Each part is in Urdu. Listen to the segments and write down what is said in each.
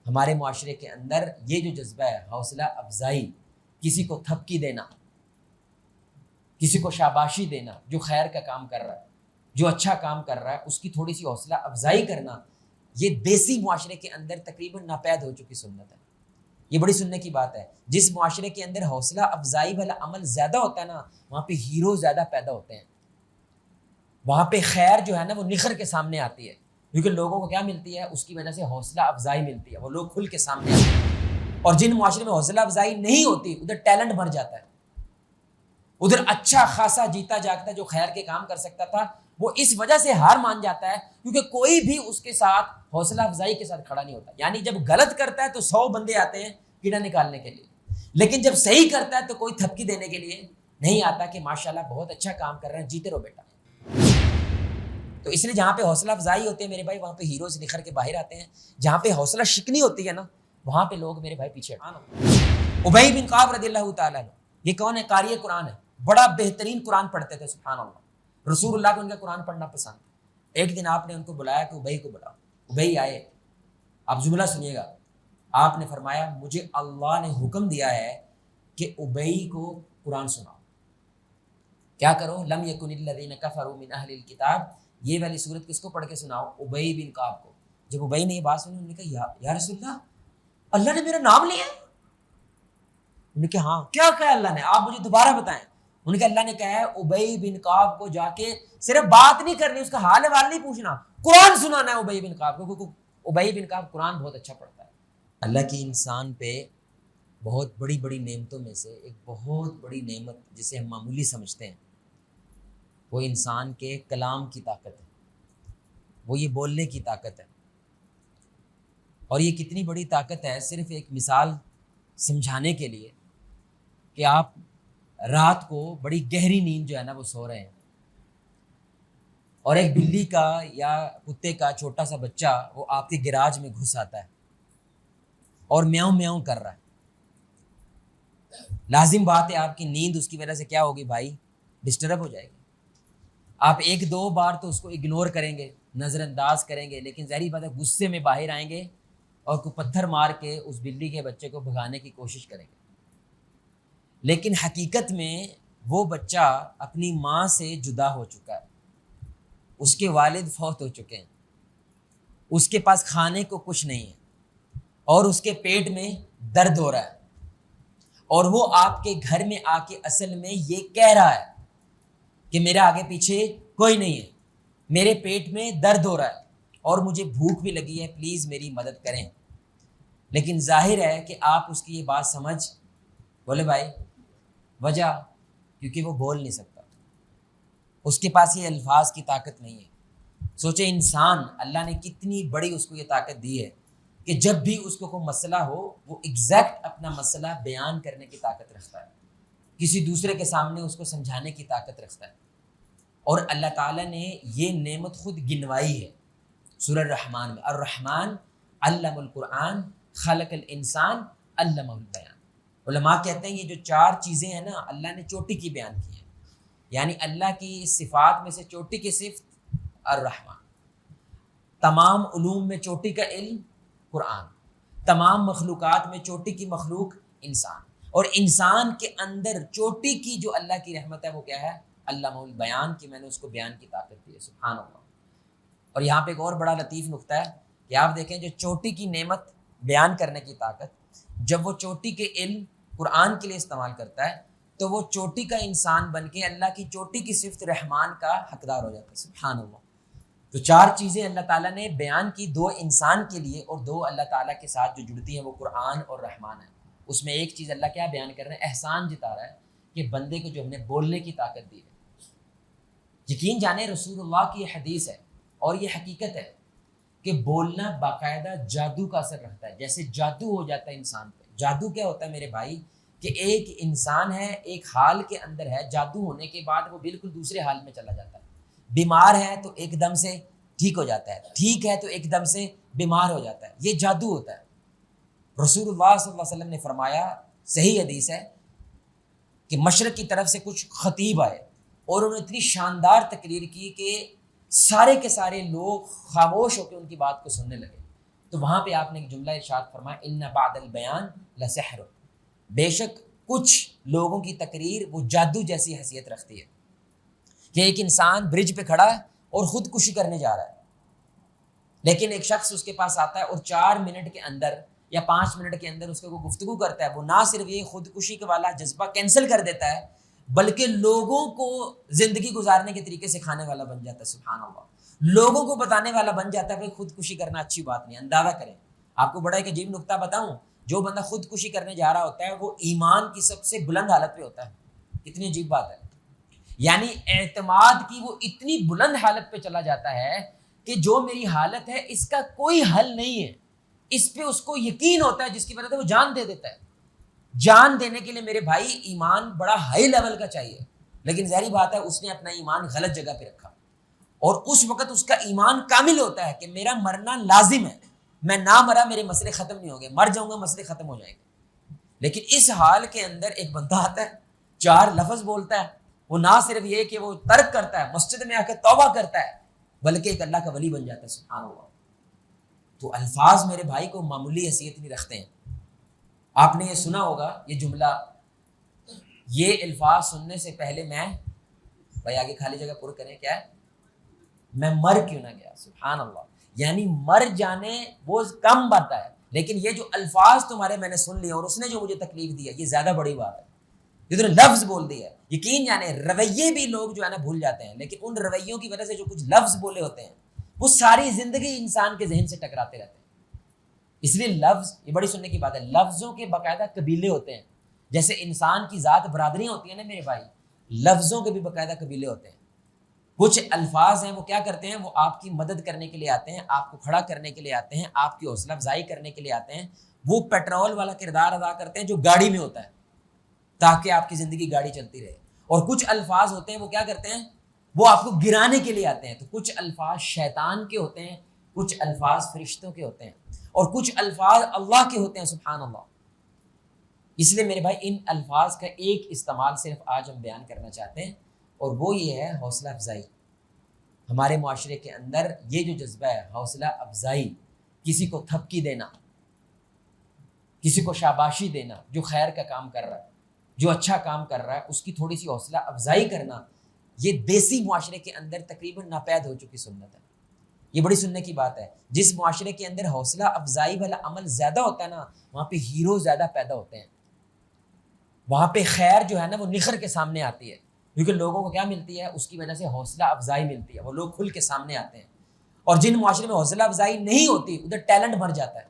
ہمارے معاشرے کے اندر یہ جو جذبہ ہے حوصلہ افزائی، کسی کو تھپکی دینا، کسی کو شاباشی دینا، جو خیر کا کام کر رہا ہے، جو اچھا کام کر رہا ہے، اس کی تھوڑی سی حوصلہ افزائی کرنا، یہ دیسی معاشرے کے اندر تقریباً ناپید ہو چکی سنت ہے۔ یہ بڑی سننے کی بات ہے۔ جس معاشرے کے اندر حوصلہ افزائی والا عمل زیادہ ہوتا ہے نا، وہاں پہ ہیرو زیادہ پیدا ہوتے ہیں، وہاں پہ خیر جو ہے نا وہ نکھر کے سامنے آتی ہے، کیونکہ لوگوں کو کیا ملتی ہے؟ اس کی وجہ سے حوصلہ افزائی ملتی ہے، وہ لوگ کھل کے سامنے آتے ہیں۔ اور جن معاشرے میں حوصلہ افزائی نہیں ہوتی، ادھر ٹیلنٹ بھر جاتا ہے، ادھر اچھا خاصا جیتا جاگتا جو خیر کے کام کر سکتا تھا وہ اس وجہ سے ہار مان جاتا ہے کیونکہ کوئی بھی اس کے ساتھ حوصلہ افزائی کے ساتھ کھڑا نہیں ہوتا۔ یعنی جب غلط کرتا ہے تو 100 بندے آتے ہیں کیڑا نکالنے کے لیے، لیکن جب صحیح کرتا ہے تو کوئی تھپکی دینے کے لیے نہیں آتا کہ ماشاءاللہ بہت اچھا کام کر رہے ہیں، جیتے رہو بیٹا۔ تو اس لیے جہاں پہ حوصلہ افزائی ہوتی ہے میرے بھائی، وہاں پہ ہیروز نکھر کے باہر آتے ہیں۔ جہاں پہ حوصلہ شکنی ہوتی ہے نا، وہاں پہ لوگ میرے بھائی پیچھے ابی بن کعب رضی اللہ تعالیٰ عنہ، یہ کون ہے؟ قاری قرآن ہے، بڑا بہترین قرآن پڑھتے تھے، سبحان اللہ۔ رسول اللہ کو ان کا قرآن پڑھنا پسند۔ ایک دن آپ نے ان کو بلایا کہ ابی کو بلاؤ۔ ابی آئے، آپ جملہ سنیے گا۔ آپ نے فرمایا مجھے اللہ نے حکم دیا ہے کہ ابی کو قرآن سناؤ۔ کیا کرو؟ لم یکن الذین کفروا من اہل الکتاب، یہ والی سورت کس کو پڑھ کے سناؤ؟ ابی بن کعب کو۔ جب ابی نے یہ بات سنی، انہوں نے کہا یا رسول اللہ، اللہ نے میرا نام لیا ہے؟ انہوں نے کہا ہاں۔ کیا کہا اللہ نے؟ آپ مجھے دوبارہ بتائیں۔ انہوں نے کہا اللہ نے کہا ہے ابی بن کعب کو جا کے صرف بات نہیں کرنی، اس کا حال احوال نہیں پوچھنا، قرآن سنانا ہے ابی بن کعب کو، کیونکہ ابی بن کعب قرآن بہت اچھا پڑھتا ہے۔ اللہ کی انسان پہ بہت بڑی بڑی نعمتوں میں سے ایک بہت بڑی نعمت جسے ہم معمولی سمجھتے ہیں، وہ انسان کے کلام کی طاقت ہے، وہ یہ بولنے کی طاقت ہے۔ اور یہ کتنی بڑی طاقت ہے، صرف ایک مثال سمجھانے کے لیے کہ آپ رات کو بڑی گہری نیند جو ہے نا وہ سو رہے ہیں، اور ایک بلی کا یا کتے کا چھوٹا سا بچہ وہ آپ کے گراج میں گھس آتا ہے اور میاؤں میاؤں کر رہا ہے۔ لازم بات ہے آپ کی نیند اس کی وجہ سے کیا ہوگی بھائی؟ ڈسٹرب ہو جائے گی۔ آپ ایک دو بار تو اس کو اگنور کریں گے، نظر انداز کریں گے، لیکن ظاہری بات ہے غصے میں باہر آئیں گے اور کوئی پتھر مار کے اس بلی کے بچے کو بھگانے کی کوشش کریں گے۔ لیکن حقیقت میں وہ بچہ اپنی ماں سے جدا ہو چکا ہے، اس کے والد فوت ہو چکے ہیں، اس کے پاس کھانے کو کچھ نہیں ہے، اور اس کے پیٹ میں درد ہو رہا ہے، اور وہ آپ کے گھر میں آ کے اصل میں یہ کہہ رہا ہے کہ میرے آگے پیچھے کوئی نہیں ہے، میرے پیٹ میں درد ہو رہا ہے اور مجھے بھوک بھی لگی ہے، پلیز میری مدد کریں۔ لیکن ظاہر ہے کہ آپ اس کی یہ بات سمجھ بولے بھائی وجہ، کیونکہ وہ بول نہیں سکتا، اس کے پاس یہ الفاظ کی طاقت نہیں ہے۔ سوچے انسان، اللہ نے کتنی بڑی اس کو یہ طاقت دی ہے کہ جب بھی اس کو کوئی مسئلہ ہو وہ ایگزیکٹ اپنا مسئلہ بیان کرنے کی طاقت رکھتا ہے، کسی دوسرے کے سامنے اس کو سمجھانے کی طاقت رکھتا ہے۔ اور اللہ تعالیٰ نے یہ نعمت خود گنوائی ہے سورہ الرحمن میں، الرحمن علم القرآن خلق الانسان علمہ البیان۔ علماء کہتے ہیں یہ جو چار چیزیں ہیں نا اللہ نے چوٹی کی بیان کی ہیں، یعنی اللہ کی صفات میں سے چوٹی کی صفت الرحمن، تمام علوم میں چوٹی کا علم قرآن، تمام مخلوقات میں چوٹی کی مخلوق انسان، اور انسان کے اندر چوٹی کی جو اللہ کی رحمت ہے وہ کیا ہے؟ علامہ البیان، کی میں نے اس کو بیان کی طاقت دی ہے، سبحان اللہ۔ اور یہاں پہ ایک اور بڑا لطیف نقطہ ہے کہ آپ دیکھیں جو چوٹی کی نعمت بیان کرنے کی طاقت، جب وہ چوٹی کے علم قرآن کے لیے استعمال کرتا ہے تو وہ چوٹی کا انسان بن کے اللہ کی چوٹی کی صفت رحمان کا حقدار ہو جاتا ہے، سبحان اللہ۔ تو چار چیزیں اللہ تعالیٰ نے بیان کی، دو انسان کے لیے اور دو اللہ تعالیٰ کے ساتھ جو جڑتی ہیں وہ قرآن اور رحمان ہے۔ اس میں ایک چیز اللہ کیا بیان کر رہے ہیں؟ احسان جتا رہا ہے کہ بندے کو جو ہم نے بولنے کی طاقت دی ہے۔ یقین جانے رسول اللہ کی یہ حدیث ہے اور یہ حقیقت ہے کہ بولنا باقاعدہ جادو کا اثر رکھتا ہے، جیسے جادو ہو جاتا ہے انسان پہ۔ جادو کیا ہوتا ہے میرے بھائی؟ کہ ایک انسان ہے، ایک حال کے اندر ہے، جادو ہونے کے بعد وہ بالکل دوسرے حال میں چلا جاتا ہے۔ بیمار ہے تو ایک دم سے ٹھیک ہو جاتا ہے، ٹھیک ہے تو ایک دم سے بیمار ہو جاتا ہے، یہ جادو ہوتا ہے۔ رسول اللہ صلی اللہ علیہ وسلم نے فرمایا، صحیح حدیث ہے، کہ مشرق کی طرف سے کچھ خطیب آئے اور انہوں نے اتنی شاندار تقریر کی کہ سارے کے سارے لوگ خاموش ہو کے ان کی بات کو سننے لگے۔ تو وہاں پہ آپ نے ایک جملہ ارشاد فرمایا ان بعد البیان لسحر، بے شک کچھ لوگوں کی تقریر وہ جادو جیسی حیثیت رکھتی ہے کہ ایک انسان برج پہ کھڑا ہے اور خودکشی کرنے جا رہا ہے، لیکن ایک شخص اس کے پاس آتا ہے اور 4 منٹ کے اندر یا 5 منٹ کے اندر اس کو گفتگو کرتا ہے، وہ نہ صرف یہ خودکشی کے والا جذبہ کینسل کر دیتا ہے بلکہ لوگوں کو زندگی گزارنے کے طریقے سکھانے والا بن جاتا ہے۔ سبحان اللہ، لوگوں کو بتانے والا بن جاتا ہے کہ خودکشی کرنا اچھی بات نہیں۔ اندازہ کریں، آپ کو بڑا ایک عجیب نکتہ بتاؤں، جو بندہ خودکشی کرنے جا رہا ہوتا ہے وہ ایمان کی سب سے بلند حالت پہ ہوتا ہے۔ کتنی عجیب بات ہے، یعنی اعتماد کی وہ اتنی بلند حالت پہ چلا جاتا ہے کہ جو میری حالت ہے اس کا کوئی حل نہیں ہے، اس پہ اس کو یقین ہوتا ہے، جس کی وجہ سے وہ جان دے دیتا ہے۔ جان دینے کے لیے میرے بھائی ایمان بڑا ہائی لیول کا چاہیے، لیکن ظاہری بات ہے اس نے اپنا ایمان غلط جگہ پہ رکھا، اور اس وقت اس کا ایمان کامل ہوتا ہے کہ میرا مرنا لازم ہے، میں نہ مرا میرے مسئلے ختم نہیں ہوں گے، مر جاؤں گا مسئلے ختم ہو جائیں گے۔ لیکن اس حال کے اندر ایک بندہ آتا ہے، 4 لفظ بولتا ہے، وہ نہ صرف یہ کہ وہ ترک کرتا ہے، مسجد میں آ کے توبہ کرتا ہے، بلکہ ایک اللہ کا ولی بن جاتا ہے۔ سبحان اللہ۔ تو الفاظ میرے بھائی کو معمولی حیثیت نہیں رکھتے ہیں۔ آپ نے یہ سنا ہوگا یہ جملہ، یہ الفاظ سننے سے پہلے میں، بھائی آگے خالی جگہ پر کریں، کیا ہے، میں مر کیوں نہ گیا۔ سبحان اللہ، یعنی مر جانے وہ کم بات ہے، لیکن یہ جو الفاظ تمہارے میں نے سن لیے اور اس نے جو مجھے تکلیف دی ہے یہ زیادہ بڑی بات ہے۔ جتنے لفظ بول دیے، یقین جانے رویے بھی لوگ جو ہے نا بھول جاتے ہیں، لیکن ان رویوں کی وجہ سے جو کچھ لفظ بولے ہوتے ہیں وہ ساری زندگی انسان کے ذہن سے ٹکراتے رہتے ہیں۔ اس لیے لفظ، یہ بڑی سننے کی بات ہے، لفظوں کے باقاعدہ قبیلے ہوتے ہیں، جیسے انسان کی ذات برادریاں ہوتی ہیں نا میرے بھائی، لفظوں کے بھی باقاعدہ قبیلے ہوتے ہیں۔ کچھ الفاظ ہیں وہ کیا کرتے ہیں، وہ آپ کی مدد کرنے کے لیے آتے ہیں، آپ کو کھڑا کرنے کے لیے آتے ہیں، آپ کی حوصلہ افزائی کرنے کے لیے آتے ہیں، وہ پیٹرول والا کردار ادا کرتے ہیں جو گاڑی میں ہوتا ہے تاکہ آپ کی زندگی گاڑی چلتی رہے۔ اور کچھ الفاظ ہوتے ہیں وہ کیا کرتے ہیں، وہ آپ کو گرانے کے لیے آتے ہیں۔ تو کچھ الفاظ شیطان کے ہوتے ہیں، کچھ الفاظ فرشتوں کے ہوتے ہیں، اور کچھ الفاظ اللہ کے ہوتے ہیں۔ سبحان اللہ۔ اس لیے میرے بھائی ان الفاظ کا ایک استعمال صرف آج ہم بیان کرنا چاہتے ہیں، اور وہ یہ ہے حوصلہ افزائی۔ ہمارے معاشرے کے اندر یہ جو جذبہ ہے حوصلہ افزائی، کسی کو تھپکی دینا، کسی کو شاباشی دینا، جو خیر کا کام کر رہا ہے، جو اچھا کام کر رہا ہے، اس کی تھوڑی سی حوصلہ افزائی کرنا، یہ دیسی معاشرے کے اندر تقریباً ناپید ہو چکی سنت ہے۔ یہ بڑی سننے کی بات ہے۔ جس معاشرے کے اندر حوصلہ افزائی والا عمل زیادہ ہوتا ہے نا، وہاں پہ ہیرو زیادہ پیدا ہوتے ہیں، وہاں پہ خیر جو ہے نا وہ نکھر کے سامنے آتی ہے، کیونکہ لوگوں کو کیا ملتی ہے، اس کی وجہ سے حوصلہ افزائی ملتی ہے، وہ لوگ کھل کے سامنے آتے ہیں۔ اور جن معاشرے میں حوصلہ افزائی نہیں ہوتی، ادھر ٹیلنٹ مر جاتا ہے،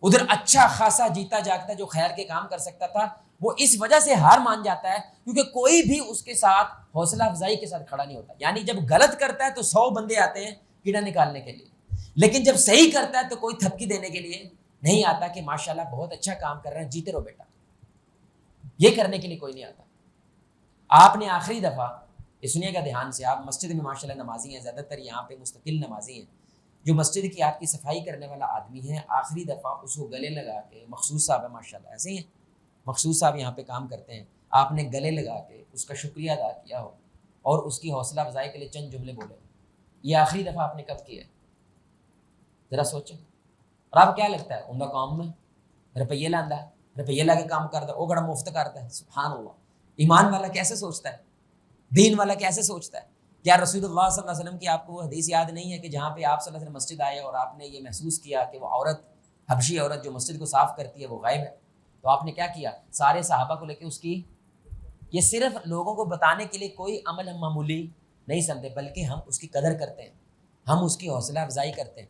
ادھر اچھا خاصا جیتا جاگتا جو خیر کے کام کر سکتا تھا وہ اس وجہ سے ہار مان جاتا ہے کیونکہ کوئی بھی اس کے ساتھ حوصلہ افزائی کے ساتھ کھڑا نہیں ہوتا۔ یعنی جب غلط کرتا ہے تو 100 بندے آتے ہیں کیڑا نکالنے کے لیے، لیکن جب صحیح کرتا ہے تو کوئی تھپکی دینے کے لیے نہیں آتا کہ ماشاءاللہ بہت اچھا کام کر رہے ہیں، جیتے رہو بیٹا، یہ کرنے کے لیے کوئی نہیں آتا۔ آپ نے آخری دفعہ یہ سنیے گا دھیان سے، آپ مسجد میں ماشاءاللہ نمازی ہیں، زیادہ تر یہاں پہ مستقل نمازی ہیں، جو مسجد کی آپ کی صفائی کرنے والا آدمی ہے، آخری دفعہ اس کو گلے لگا کے، مخصوص صاحب ہے ماشاءاللہ، ایسے ہی ہیں مخصوص صاحب یہاں پہ کام کرتے ہیں، آپ نے گلے لگا کے اس کا شکریہ ادا کیا ہو اور اس کی حوصلہ افزائی کے لیے چند جملے بولے، یہ آخری دفعہ آپ نے کب کیا ہے؟ ذرا سوچیں۔ اور آپ کیا لگتا ہے ان کا کام میں روپیے لاندہ ہے، روپیے لا کے کام کرتا ہے، وہ بڑا مفت کرتا ہے۔ سبحان اللہ، ایمان والا کیسے سوچتا ہے، دین والا کیسے سوچتا ہے؟ کیا رسول اللہ صلی اللہ علیہ وسلم کی آپ کو وہ حدیث یاد نہیں ہے کہ جہاں پہ آپ صلی اللہ علیہ وسلم مسجد آئے اور آپ نے یہ محسوس کیا کہ وہ عورت، حبشی عورت جو مسجد کو صاف کرتی ہے وہ غائب ہے، تو آپ نے کیا کیا؟ سارے صحابہ کو لے کے اس کی، یہ صرف لوگوں کو بتانے کے لیے کوئی عمل ہم معمولی نہیں سمجھتے، بلکہ ہم اس کی قدر کرتے ہیں، ہم اس کی حوصلہ افزائی کرتے ہیں۔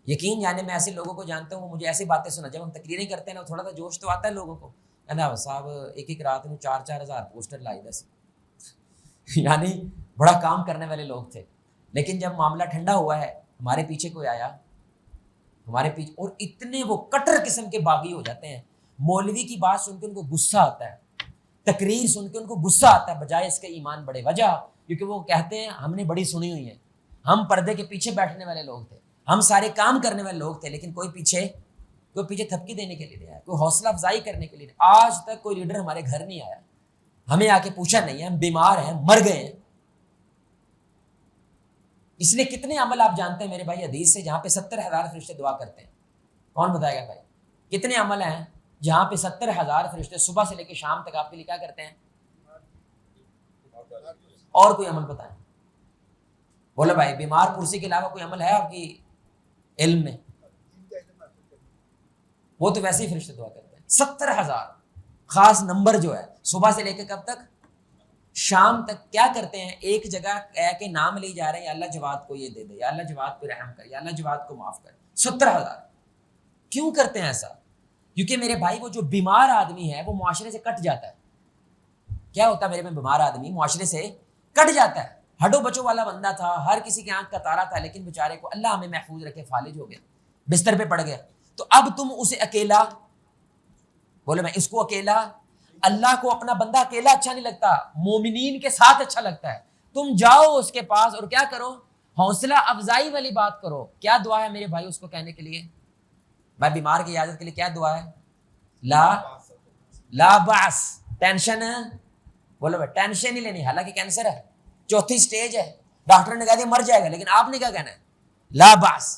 یقین جانے میں ایسے لوگوں کو جانتا ہوں، وہ مجھے ایسی باتیں سنا، جب ہم تقریریں کرتے ہیں نا تھوڑا سا جوش تو آتا ہے لوگوں کو، کہنا صاحب ایک رات میں 4-4 ہزار پوسٹر لائی دس یعنی بڑا کام کرنے والے لوگ تھے۔ لیکن جب معاملہ ٹھنڈا ہوا ہے، ہمارے پیچھے کوئی آیا، ہمارے پیچھے، اور اتنے وہ کٹر قسم کے باغی ہو جاتے ہیں، مولوی کی بات سن کے ان کو غصہ آتا ہے، تقریر سن کے ان کو غصہ آتا ہے، بجائے اس کے ایمان بڑے۔ وجہ کیونکہ وہ کہتے ہیں ہم نے بڑی سنی ہوئی ہیں، ہم پردے کے پیچھے بیٹھنے والے لوگ تھے، ہم سارے کام کرنے والے لوگ تھے، لیکن کوئی پیچھے تھپکی دینے کے لیے نہیں آیا، کوئی حوصلہ افزائی کرنے کے لیے نہیں۔ آج تک کوئی لیڈر ہمارے گھر نہیں آیا، ہمیں آ کے پوچھا نہیں ہے ہم بیمار ہیں، مر گئے ہیں۔ اس لیے کتنے عمل آپ جانتے ہیں میرے بھائی حدیث سے جہاں پہ 70,000 فرشتے دعا کرتے ہیں؟ کون بتائے گا بھائی؟ کتنے عمل ہیں جہاں پہ 70,000 فرشتے صبح سے لے کے شام تک آپ کے لیے کیا کرتے ہیں؟ اور کوئی عمل بتائیں؟ بولو بھائی، بیمار پرسی کے علاوہ کوئی عمل ہے آپ کی علم میں؟ وہ تو ویسے ہی فرشتے دعا کرتے ہیں 70,000 خاص نمبر جو ہے صبح سے لے کے کب تک؟ شام تک کیا کرتے ہیں؟ ایک جگہ ہے کہ نام لے جا رہے ہیں، یا اللہ جواد کو یہ دے دے، یا اللہ جواد پہ رحم کر، یا اللہ جواد کو معاف کر. 70,000 کیوں کرتے ہیں ایسا؟ کیونکہ میرے بھائی وہ جو بیمار آدمی ہے وہ معاشرے سے کٹ جاتا ہے. کیا ہوتا ہے میرے میں؟ بیمار آدمی معاشرے سے کٹ جاتا ہے. ہڈو بچوں والا بندہ تھا، ہر کسی کی آنکھ کا تارا تھا، لیکن بیچارے کو اللہ ہمیں محفوظ رکھے فالج ہو گیا، بستر پہ پڑ گیا. تو اب تم اسے اکیلا، بولے میں اس کو اکیلا، اللہ کو اپنا بندہ اکیلا اچھا نہیں لگتا، مومنین کے ساتھ اچھا لگتا ہے. تم جاؤ اس کے پاس اور کیا کرو؟ حوصلہ افزائی والی بات کرو. کیا دعا ہے میرے بھائی اس کو کہنے کے لیے؟ بھائی بیمار کی عیادت کے لیے کیا دعا ہے؟ لا باس، ٹینشن ہے، بولو بھائی ٹینشن ہی لینی. حالانکہ کینسر ہے، 4تھی سٹیج ہے، ڈاکٹر نے کہا دیا مر جائے گا، لیکن آپ نے کیا کہنا ہے؟ لا باس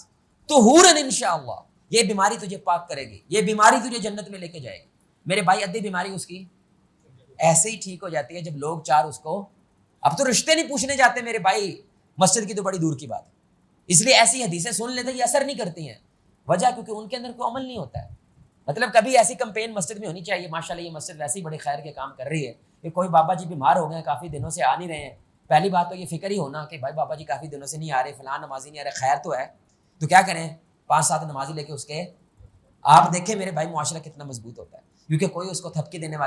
طہورا انشاءاللہ. یہ بیماری تجھے پاک کرے گی، یہ بیماری تجھے جنت میں لے کے جائے گی. میرے بھائی ادھی بیماری اس کی ایسے ہی ٹھیک ہو جاتی ہے جب لوگ چار اس کو، اب تو رشتے نہیں پوچھنے جاتے میرے بھائی، مسجد کی تو بڑی دور کی بات ہے. اس لیے ایسی حدیثیں سن لیتے یہ اثر نہیں کرتی ہیں. وجہ کیونکہ ان کے اندر کوئی عمل نہیں ہوتا ہے. مطلب کبھی ایسی کمپین مسجد میں ہونی چاہیے. ماشاءاللہ یہ مسجد ویسے ہی بڑے خیر کے کام کر رہی ہے کہ کوئی بابا جی بیمار ہو گئے ہیں، کافی دنوں سے آ نہیں رہے ہیں. پہلی بات تو یہ فکر ہی ہونا کہ بھائی بابا جی کافی دنوں سے نہیں آ رہے، فلاں نمازی نہیں آ رہے، خیر تو ہے. تو کیا کریں؟ 5-7 نمازی لے کے اس کے، آپ دیکھیں میرے بھائی معاشرہ کتنا مضبوط ہوتا ہے. کیونکہ کوئی اس کو تھپکی دینے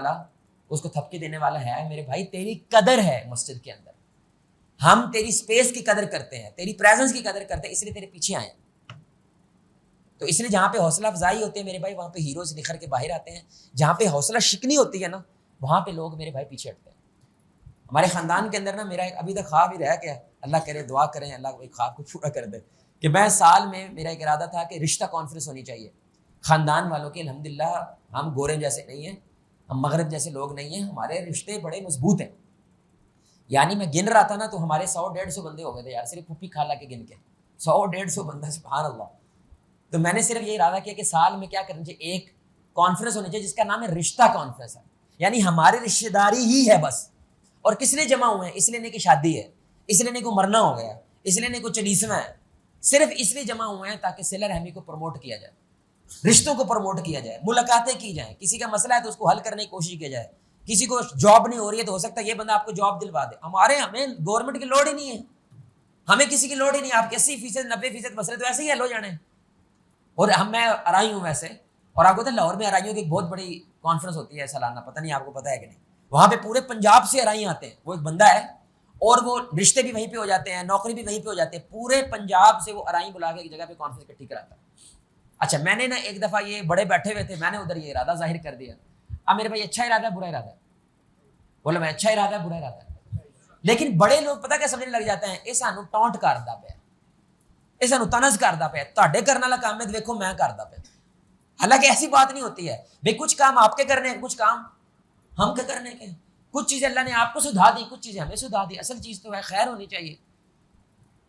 والا ہے. میرے بھائی تیری قدر ہے مسجد کے اندر، ہم تیری سپیس کی قدر کرتے ہیں، تیری پریزنس کی قدر کرتے ہیں، اس لیے تیرے پیچھے آئے ہیں. تو اس لیے جہاں پہ حوصلہ افزائی ہوتی ہے میرے بھائی، وہاں پہ ہیروز نکھر کے باہر آتے ہیں. جہاں پہ حوصلہ شکنی ہوتی ہے نا، وہاں پہ لوگ میرے بھائی پیچھے ہٹتے ہیں. ہمارے خاندان کے اندر نا میرا ایک ابھی تک خواب ہی رہ گیا، اللہ کرے دعا کریں اللہ کو خواب کو پورا کر دے، کہ میں سال میں میرا ایک ارادہ تھا کہ رشتہ کانفرنس ہونی چاہیے خاندان والوں کی. الحمدللہ ہم گورے جیسے نہیں ہیں، ہم مغرب جیسے لوگ نہیں ہیں، ہمارے رشتے بڑے مضبوط ہیں. یعنی میں گن رہا تھا نا تو ہمارے 100-150 بندے ہو گئے تھے یار، صرف پھپھی خالہ کے گن کے 100-150 بندہ، سبحان اللہ. تو میں نے صرف یہ ارادہ کیا کہ سال میں کیا کرنا چاہیے، ایک کانفرنس ہونی چاہیے جس کا نام ہے رشتہ کانفرنس ہے. یعنی ہماری رشتہ داری ہی ہے بس. اور کس لیے جمع ہوئے ہیں؟ اس لیے نہیں کہ شادی ہے، اس لیے نہیں کہ مرنا ہو گیا، اس لیے نہیں کہ چلیسنا ہے، صرف اس لیے جمع ہوئے ہیں تاکہ صلہ رحمی کو پروموٹ کیا جائے، رشتوں کو پروموٹ کیا جائے، ملاقاتیں کی جائیں. کسی کا مسئلہ ہے تو اس کو حل کرنے کی کوشش کی جائے. کسی کو جاب نہیں ہو رہی ہے تو ہو سکتا ہے یہ بندہ آپ کو جاب دلوا دے. ہمیں گورنمنٹ کی لوڑ ہی نہیں ہے، ہمیں کسی کی لوڑ ہی نہیں. آپ کے 80%, 90% مسئلے تو ایسے ہی حل ہو جانے ہیں. اور میں ارائی ہوں ویسے، اور آپ کو پتہ ہے لاہور میں ارائیوں کی ایک بہت بڑی کانفرنس ہوتی ہے سالانہ، پتہ نہیں آپ کو پتہ ہے کہ نہیں. وہاں پہ پورے پنجاب سے ارائی آتے ہیں. وہ ایک بندہ ہے اور وہ رشتے بھی وہیں پہ ہو جاتے ہیں، نوکری بھی وہیں پہ ہو جاتے ہیں. پورے پنجاب سے وہ ارائی بلا کے ایک جگہ پہ کانفرنس اکٹھی کراتا ہے. اچھا میں نے نا ایک دفعہ یہ بڑے بیٹھے ہوئے تھے، میں نے ادھر یہ ارادہ ظاہر کر دیا. اب میرے بھائی اچھا ارادہ ہے برا ارادہ ہے؟ بولو میں اچھا ارادہ ہے برا ارادہ ہے؟ لیکن بڑے لوگ پتہ کیا سمجھنے لگ جاتے ہیں، یہ سانو ٹونٹ کردا پیا، یہ سانو تنز کردا پیا، تہاڈے کرنے والا کام ہے دیکھو میں کردا پیا. حالانکہ ایسی بات نہیں ہوتی ہے بھائی. کچھ کام آپ کے کرنے ہیں، کچھ کام ہم کے کرنے کے. کچھ چیزیں اللہ نے آپ کو سدھا دی، کچھ چیزیں ہمیں سدھا دی. اصل چیز تو ہے خیر ہونی چاہیے.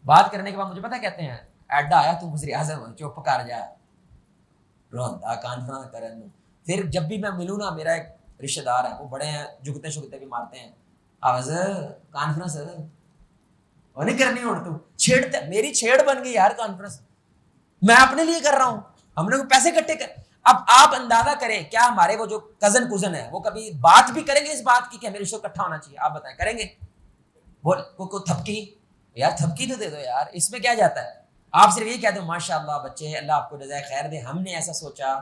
بات کرنے کے بعد مجھے پتہ کہتے ہیں ایڈا آیا تو وزیر اعظم چپ کر جا روندا کانفرنس کرن. پھر جب بھی میں ملوں نا، میرا ایک رشتہ دار ہے وہ بڑے ہیں، جگتے شگتے بھی مارتے ہیں، آواز کانفرنس وہ نہیں کرنی ہوں تو چھیڑتے. میری چھیڑ بن گئی یار کانفرنس، میں اپنے لیے کر رہا ہوں، ہم نے پیسے اکٹھے کر. اب آپ اندازہ کریں کیا ہمارے وہ جو کزن ہے وہ کبھی بات بھی کریں گے اس بات کی کہ ہمیں رشتہ اکٹھا ہونا چاہیے؟ آپ بتائیں کریں گے؟ بول کو تھپکی، یار تھپکی تو دے دو یار، اس میں کیا جاتا ہے؟ آپ صرف یہ کہہ دو ماشاء اللہ بچے اللہ آپ کو جزائے خیر دے، ہم نے ایسا سوچا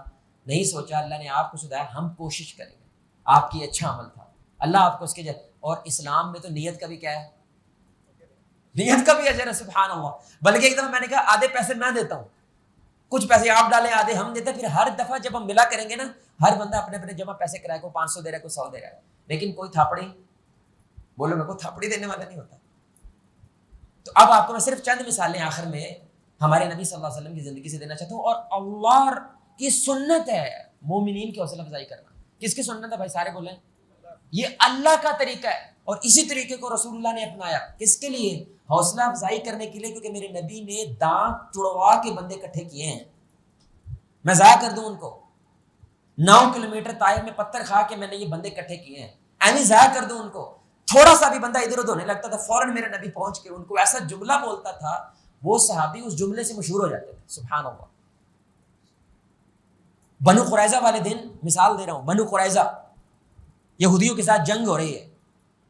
نہیں سوچا، اللہ نے آپ کو سدھایا، ہم کوشش کریں گے. آپ کی اچھا عمل تھا، اللہ آپ کو اس کے جائے. اور اسلام میں تو نیت کا بھی کیا ہے؟ نیت کا بھی اجر ہے، سبحان اللہ. بلکہ ایک دفعہ میں نے کہا آدھے پیسے میں دیتا ہوں، کچھ پیسے آپ ڈالیں آدھے ہم دیتے ہیں. پھر ہر دفعہ جب ہم ملا کریں گے نا، ہر بندہ اپنے اپنے جمع پیسے کرائے، کوئی 500 دے رہا ہے، کوئی 100 دے رہا ہے. لیکن کوئی تھاپڑی، بولو میں کوئی تھاپڑی دینے والا نہیں ہوتا. تو اب آپ کو میں صرف چند مثالیں آخر میں ہمارے نبی صلی اللہ علیہ وسلم کی زندگی سے دینا چاہتا ہوں. اور اللہ کی سنت ہے مومنین کی حوصلہ افزائی کرنا. کس کی سنت ہے بھائی؟ سارے بولیں. یہ اللہ کا طریقہ ہے، اور اسی طریقے کو رسول اللہ نے اپنایا. کس کے لیے؟ حوصلہ افزائی کرنے کے لیے، کیونکہ میرے نبی نے دانت چڑوا کے بندے اکٹھے کیے ہیں، میں ضائع کر دوں ان کو؟ 9 کلومیٹر طائف میں پتھر کھا کے میں نے یہ بندے اکٹھے کیے ہیں، ایویں ضائع کر دوں ان کو؟ تھوڑا سا بھی بندہ ادھر ادھر ہونے لگتا تھا فوراً میرے نبی پہنچ کے ان کو ایسا جملہ بولتا تھا، وہ صحابی اس جملے سے مشہور ہو جاتے تھے. سبحان اللہ. بنو قریظہ والے دن مثال دے رہا ہوں، بنو قریظہ یہودیوں کے ساتھ جنگ ہو رہی ہے،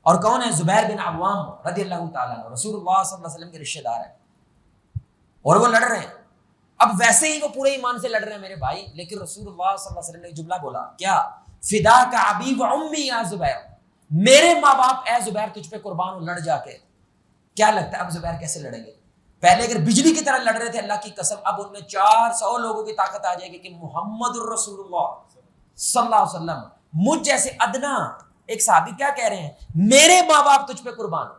اور کون ہے؟ زبیر بن عوام رضی اللہ تعالیٰ عنہ، رسول اللہ صلی اللہ علیہ وسلم کے رشتے دار ہیں، اور وہ لڑ رہے ہیں. اب ویسے ہی وہ پورے ایمان سے لڑ رہے ہیں میرے بھائی، لیکن رسول اللہ صلی اللہ علیہ وسلم نے جملہ بولا، کیا؟ فدا کا ابی و امی یا زبیر، میرے ماں باپ اے زبیر تجھ پہ قربان ہو، لڑ جا کے. کیا لگتا ہے اب زبیر کیسے لڑیں گے؟ پہلے اگر بجلی کی طرح لڑ رہے تھے، اللہ کی قسم اب ان میں 400 لوگوں کی طاقت آ جائے گی کہ محمد الرسول اللہ صلی اللہ علیہ وسلم مجھ جیسے ادنا ایک صحابی کیا کہہ رہے ہیں؟ میرے ماں باپ تجھ پہ قربان ہو.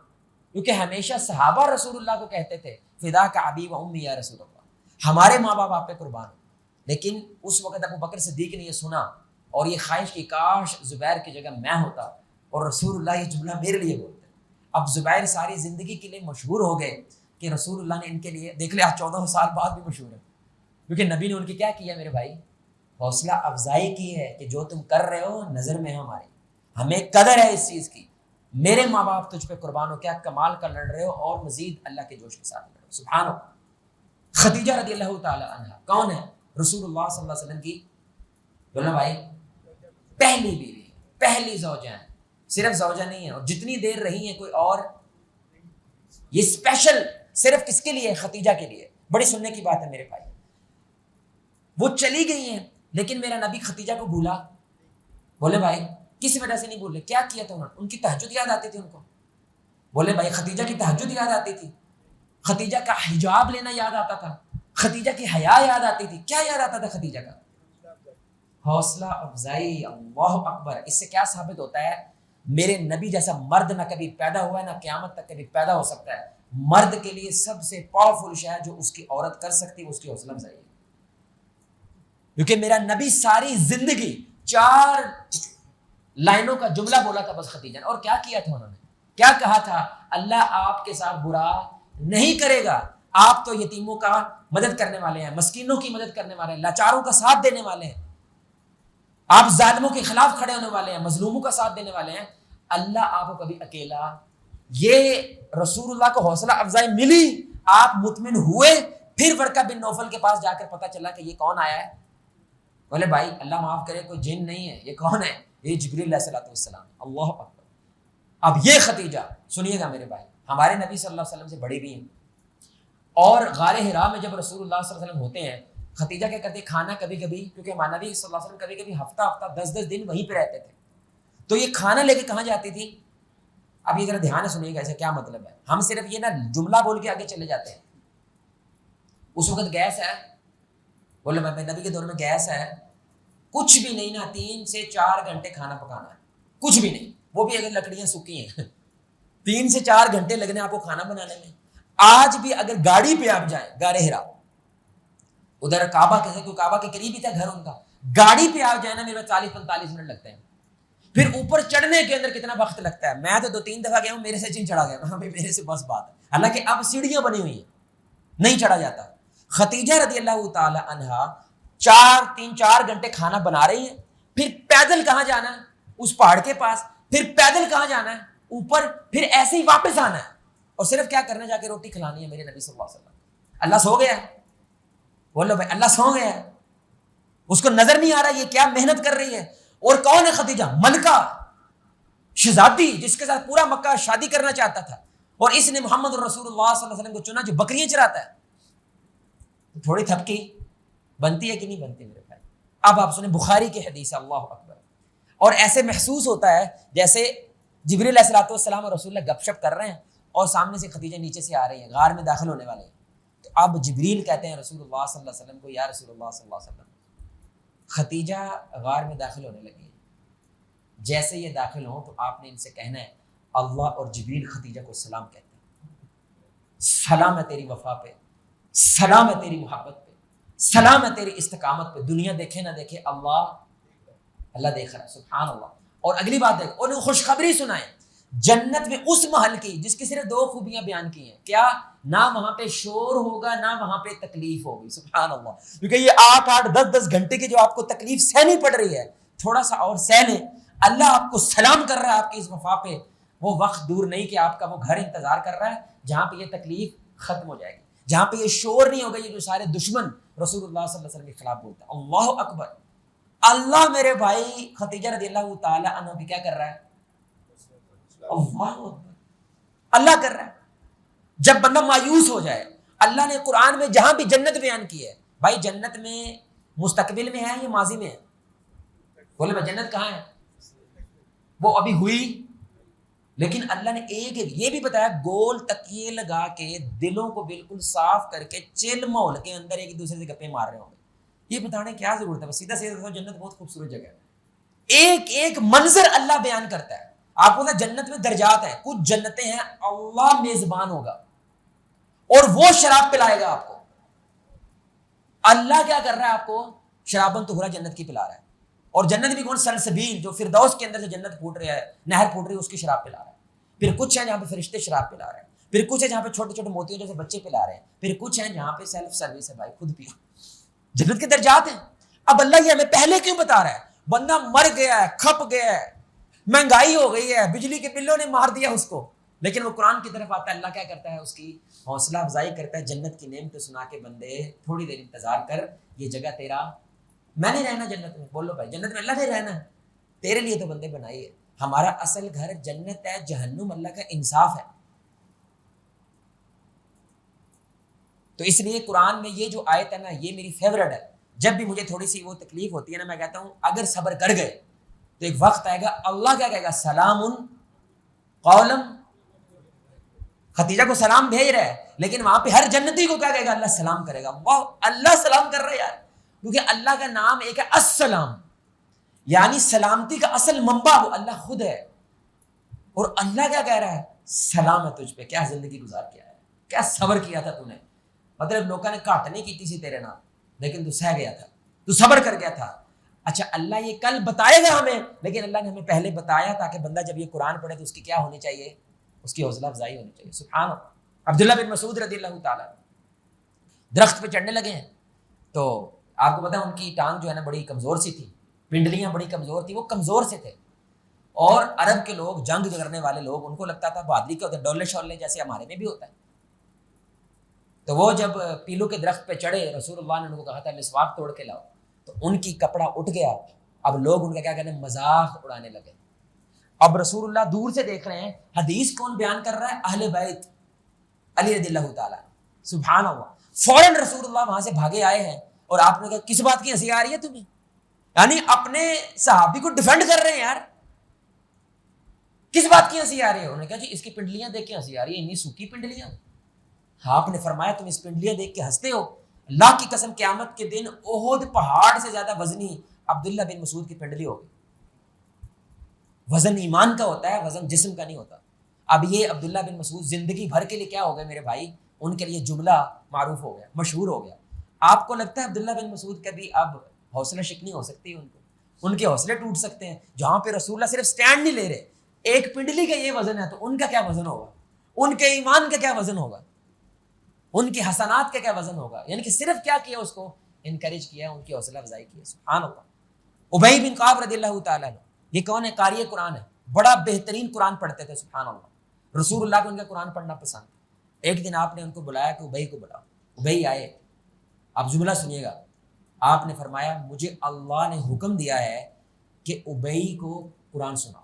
کیونکہ ہمیشہ صحابہ رسول اللہ کو کہتے تھے فدا کا ابی و امی یا رسول اللہ، ہمارے ماں باپ آپ پہ قربان ہو. لیکن اس وقت ابو بکر صدیق نے یہ سنا اور یہ خواہش کی کاش زبیر کی جگہ میں ہوتا اور رسول اللہ یہ جملہ میرے لیے بولتے. اب زبیر ساری زندگی کے لیے مشہور ہو گئے کہ رسول اللہ نے ان کے لیے، دیکھ لیں 14 سال بعد بھی مشہور ہے، کیونکہ نبی نے ان کی کیا کیا میرے بھائی؟ حوصلہ افزائی کی ہے کہ جو تم کر رہے ہو نظر میں ہماری، ہمیں قدر ہے اس چیز کی، میرے ماں باپ تجھ پہ قربان ہو، کیا کمال کا لڑ رہے ہو، اور مزید اللہ کے جوش کے ساتھ لڑ رہے ہو. سبحان اللہ. خدیجہ رضی اللہ تعالی عنہ کون ہے؟ رسول اللہ صلی اللہ علیہ وسلم کی بولنا بھائی پہلی بیوی، پہلی زوجہ ہیں، صرف زوجہ نہیں ہے، اور جتنی دیر رہی ہیں کوئی اور، یہ اسپیشل صرف کس کے لیے؟ خدیجہ کے لیے. بڑی سننے کی بات ہے میرے بھائی. وہ چلی گئی ہیں لیکن میرا نبی خدیجہ کو بھولا؟ بولے بھائی کس وجہ سے نہیں بھولے؟ کیا کیا تھا انہوں نے؟ ان کی تہجد یاد آتی تھی ان کو. بولے بھائی خدیجہ کی تہجد یاد آتی تھی، خدیجہ کا حجاب لینا یاد آتا تھا، خدیجہ کی حیا یاد آتی تھی. کیا یاد آتا تھا خدیجہ کا؟ حوصلہ افزائی. اللہ اکبر. اس سے کیا ثابت ہوتا ہے؟ میرے نبی جیسا مرد نہ کبھی پیدا ہوا ہے نہ قیامت تک کبھی پیدا ہو سکتا ہے. مرد کے لیے سب سے پاورفل شے جو اس کی عورت کر سکتی ہے اس کی حوصلہ افزائی ہے. کیونکہ میرا نبی ساری زندگی 4 لائنوں کا جملہ بولا تھا بس خدیجہ نے. اور کیا کیا تھا انہوں نے؟ کیا کہا تھا؟ اللہ آپ کے ساتھ برا نہیں کرے گا، آپ تو یتیموں کا مدد کرنے والے ہیں، مسکینوں کی مدد کرنے والے ہیں، لاچاروں کا ساتھ دینے والے ہیں، آپ ظالموں کے خلاف کھڑے ہونے والے ہیں، مظلوموں کا ساتھ دینے والے ہیں. اللہ آپ کو کبھی اکیلا، یہ رسول اللہ کو حوصلہ افزائی ملی، آپ مطمئن ہوئے. پھر ورقہ بن نوفل کے پاس جا کر پتا چلا کہ یہ کون آیا ہے. بولے بھائی اللہ معاف کرے کوئی جن نہیں ہے، یہ کون ہے؟ یہ جبریل علیہ السلام. اللہ اکبر. اب یہ خدیجہ سنیے گا میرے بھائی، ہمارے نبی صلی اللہ علیہ وسلم سے بڑی بھی ہیں، اور غار حرا میں جب رسول اللہ صلی اللہ علیہ وسلم ہوتے ہیں، خدیجہ کیا کرتے؟ کھانا کبھی کبھی، کیونکہ ہمارے نبی صلی اللہ علیہ وسلم کبھی کبھی ہفتہ 10 دن وہیں پہ رہتے تھے، تو یہ کھانا لے کے کہاں جاتی تھی؟ اب یہ ذرا دھیان سے سنیے گا اسے کیا مطلب ہے. ہم صرف یہ نا جملہ بول کے آگے چلے جاتے ہیں. اس وقت گیس ہے، بولے میں نبی کے دور میں گیس ہے، کچھ بھی نہیں نا، 3 سے 4 گھنٹے کھانا پکانا ہے، کچھ بھی نہیں، وہ بھی اگر لکڑیاں سوکھی ہیں 3 سے 4 گھنٹے لگنے آپ کو کھانا بنانے میں. آج بھی اگر گاڑی پہ آپ جائیں غار حرا، ادھر کعبہ کہتے کوئی کعبہ کے قریب ہی تھا گھر ان کا، گاڑی پہ آپ جائیں نا میرے 40-45 منٹ لگتے ہیں. پھر اوپر چڑھنے کے اندر کتنا وقت لگتا ہے؟ میں تو 2-3 دفعہ گیا ہوں، میرے سے چڑھا گیا، ہاں بھائی میرے سے بس بات ہے. حالانکہ اب سیڑھیاں بنی ہوئی ہیں، نہیں چڑھا جاتا. خدیجہ رضی اللہ تعالی عنہا 3-4 گھنٹے کھانا بنا رہی ہیں، پھر پیدل کہاں جانا ہے؟ اس پہاڑ کے پاس، پھر پیدل کہاں جانا ہے؟ اوپر، پھر ایسے ہی واپس آنا ہے، اور صرف کیا کرنا؟ جا کے روٹی کھلانی ہے میرے نبی صلی اللہ علیہ وسلم. اللہ سو گیا ہے؟ بولو بھائی اللہ سو گیا ہے؟ اس کو نظر نہیں آ رہا یہ کیا محنت کر رہی ہے. اور کون ہے خدیجہ؟ ملکہ شہزادی جس کے ساتھ پورا مکہ شادی کرنا چاہتا تھا، اور اس نے محمد رسول اللہ صلی اللہ علیہ وسلم کو چنا جو بکریاں چراتا ہے. تھوڑی تھپکی بنتی ہے کہ نہیں بنتی میرے بھائی؟ اب آپ سنیں بخاری کی حدیث، اللہ اکبر. اور ایسے محسوس ہوتا ہے جیسے جبریل علیہ السلام اور رسول اللہ گپ شپ کر رہے ہیں اور سامنے سے خدیجہ نیچے سے آ رہی ہیں، غار میں داخل ہونے والے ہیں. تو اب جبریل کہتے ہیں رسول اللہ صلی اللہ علیہ وسلم کو، یا رسول اللہ صلی اللہ علیہ وسلم خدیجہ غار میں داخل ہونے لگی ہیں، جیسے یہ داخل ہوں تو آپ نے ان سے کہنا ہے اللہ اور جبریل خدیجہ کو سلام کہتے ہیں، سلام ہے تیری وفا پہ، سلام ہے تیری محبت پہ، سلام ہے تیری استقامت پہ، دنیا دیکھے نہ دیکھے اللہ دیکھ رہا ہے. سبحان اللہ. اور اگلی بات دیکھ، انہیں خوشخبری سنائیں جنت میں اس محل کی جس کی صرف 2 خوبیاں بیان کی ہیں. کیا؟ نہ وہاں پہ شور ہوگا نہ وہاں پہ تکلیف ہوگی. سبحان اللہ. کیونکہ یہ 8 10 گھنٹے کی جو آپ کو تکلیف سہنی پڑ رہی ہے تھوڑا سا اور سہ لیں. اللہ آپ کو سلام کر رہا ہے آپ کی اس وفا پہ. وہ وقت دور نہیں کہ آپ کا وہ گھر انتظار کر رہا ہے جہاں پہ یہ تکلیف ختم ہو جائے گی, جہاں پہ یہ شور نہیں ہوگا. یہ جو سارے دشمن رسول اللہ صلی اللہ علیہ وسلم کے خلاف بولتا ہے. اللہ اکبر. اللہ میرے بھائی خدیجہ رضی اللہ تعالی عنہ بھی کیا کر رہا ہے؟ اللہ کر رہا ہے. جب بندہ مایوس ہو جائے, اللہ نے قرآن میں جہاں بھی جنت بیان کی ہے, بھائی جنت میں مستقبل میں ہے یا ماضی میں ہے؟ بولے بھائی جنت کہاں ہے؟ وہ ابھی ہوئی, لیکن اللہ نے ایک یہ بھی بتایا گول تکیے لگا کے دلوں کو بالکل صاف کر کے چل ماحول کے اندر ایک دوسرے سے گپے مار رہے ہوں گے. یہ بتانے کیا ضرورت ہے؟ بس سیدھا سیدھا جنت بہت خوبصورت جگہ ہے. ایک ایک منظر اللہ بیان کرتا ہے. آپ کو جنت میں درجات ہیں. کچھ جنتیں ہیں اللہ میزبان ہوگا اور وہ شراب پلائے گا آپ کو. اللہ کیا کر رہا ہے؟ آپ کو شرابن طہورا جنت کی پلا رہا ہے. اور جنت بھی کون؟ سلسبیل, جو فردوس کے اندر سے جنت پھوٹ رہا ہے, نہر پھوٹ رہی ہے, اس کی شراب پلا رہا ہے. پھر کچھ ہیں جہاں پہ فرشتے شراب پلا رہے ہیں. پھر کچھ ہے جہاں پہ چھوٹے چھوٹے موتیوں جیسے بچے پلا رہے ہیں. پھر کچھ ہیں جہاں پہ سیلف سروس ہے, بھائی خود پیو. جنت کے درجات ہیں. اب اللہ یہ ہمیں پہلے کیوں بتا رہا ہے؟ بندہ مر گیا ہے, کھپ گیا ہے, مہنگائی ہو گئی ہے, بجلی کے بلوں نے مار دیا اس کو, لیکن وہ قرآن کی طرف آتا ہے. اللہ کیا کرتا ہے؟ اس کی حوصلہ افزائی کرتا ہے. جنت کی نعمتیں سنا کے بندے تھوڑی دیر انتظار کر, یہ جگہ تیرا, میں نہیں رہنا جنت میں. بولو بھائی جنت میں اللہ نہیں رہنا ہے, تیرے لیے تو بندے بنائی ہے. ہمارا اصل گھر جنت ہے, جہنم اللہ کا انصاف ہے. تو اس لیے قرآن میں یہ جو آیت ہے نا, یہ میری فیورٹ ہے. جب بھی مجھے تھوڑی سی وہ تکلیف ہوتی ہے نا, میں کہتا ہوں اگر صبر کر گئے تو ایک وقت آئے گا اللہ کیا کہے گا؟ سلام قولم. خدیجہ کو سلام بھیج رہا ہے, لیکن وہاں پہ ہر جنتی کو کیا کہے گا؟ اللہ سلام کرے گا. واہ, اللہ سلام کر رہا ہے یار, کیونکہ اللہ کا نام ایک ہے السلام, یعنی سلامتی کا اصل منبع وہ اللہ خود ہے. اور اللہ کیا کہہ رہا ہے؟ سلام ہے تجھ پہ, کیا زندگی گزار کیا ہے, کیا صبر کیا تھا تو نے. مطلب لوگوں نے کاٹ نہیں کی تھی تیرے نام, لیکن تو سہ گیا تھا, تو صبر کر گیا تھا. اچھا اللہ یہ کل بتائے گا ہمیں, لیکن اللہ نے ہمیں پہلے بتایا تاکہ بندہ جب یہ قرآن پڑھے تو اس کی کیا ہونی چاہیے؟ اس کی حوصلہ افزائی ہونی چاہیے. سبحان اللہ. عبداللہ بن مسعود رضی اللہ تعالیٰ درخت پہ چڑھنے لگے ہیں, تو آپ کو پتا ہے ان کی ٹانگ جو ہے نا بڑی کمزور سی تھی, پنڈلیاں بڑی کمزور تھی, وہ کمزور سے تھے. اور عرب کے لوگ, جنگ کرنے والے لوگ, ان کو لگتا تھا بہادری کیا ہوتا ہے, ڈولے شولے جیسے ہمارے میں بھی ہوتا ہے. تو وہ جب پیلو کے درخت پہ چڑھے, رسول اللہ نے ان کو کہا تھا مسواک توڑ کے لاؤ, تو ان کی کپڑا اٹھ گیا. اب لوگ ان کا کیا کہتے ہیں, مذاق اڑانے لگے. اب رسول اللہ دور سے دیکھ رہے ہیں, حدیث کون بیان کر رہا ہے؟ اہل بیت علی رضی اللہ تعالیٰ. سبحان اللہ. فوراً رسول اللہ وہاں سے بھاگے آئے ہیں, اور آپ نے کہا کس بات کی ہنسی آ رہی ہے تمہیں؟ یعنی اپنے صحابی کو ڈیفینڈ کر رہے ہیں یار, کس بات کی ہنسی آ رہی ہے؟ انہوں نے کہا جی اس کی پنڈلیاں دیکھ کے ہنسی آ رہی ہے, اتنی سوکھی پنڈلیاں. آپ نے فرمایا تم اس پنڈلیاں دیکھ کے ہنستے ہو, اللہ کی قسم قیامت کے دن احد پہاڑ سے زیادہ وزنی عبداللہ بن مسعود کی پنڈلی ہوگی. وزن ایمان کا ہوتا ہے, وزن جسم کا نہیں ہوتا. اب یہ عبداللہ بن مسعود زندگی بھر کے لیے کیا ہو گئے میرے بھائی؟ ان کے لیے جملہ معروف ہو گیا, مشہور ہو گیا. آپ کو لگتا ہے عبداللہ بن مسعود کبھی اب حوصلہ شکنی ہو سکتی ہے ان کو؟ ان کے حوصلے ٹوٹ سکتے ہیں. جہاں پہ رسول اللہ صرف سٹینڈ نہیں لے رہے, ایک پنڈلی کا یہ وزن ہے, تو ان کا کیا وزن ہوگا؟ ان کے ایمان کا کیا وزن ہوگا؟ ان کے حسنات کا کیا وزن ہوگا؟ یعنی کہ صرف کیا کیا, اس کو انکریج کیا, ان کی حوصلہ افزائی کی. سبحان اللہ. ابی بن کعب رضی اللہ تعالیٰ عنہ, یہ کون ہے؟ قاری قرآن ہے, بڑا بہترین قرآن پڑھتے تھے. سبحان اللہ. رسول اللہ کو ان کا قرآن پڑھنا پسند. ایک دن آپ نے ان کو بلایا کہ ابی کو بلاؤ. ابی آئے. آپ جملہ سنیے گا. آپ نے فرمایا مجھے اللہ نے حکم دیا ہے کہ ابی کو قرآن سناؤ.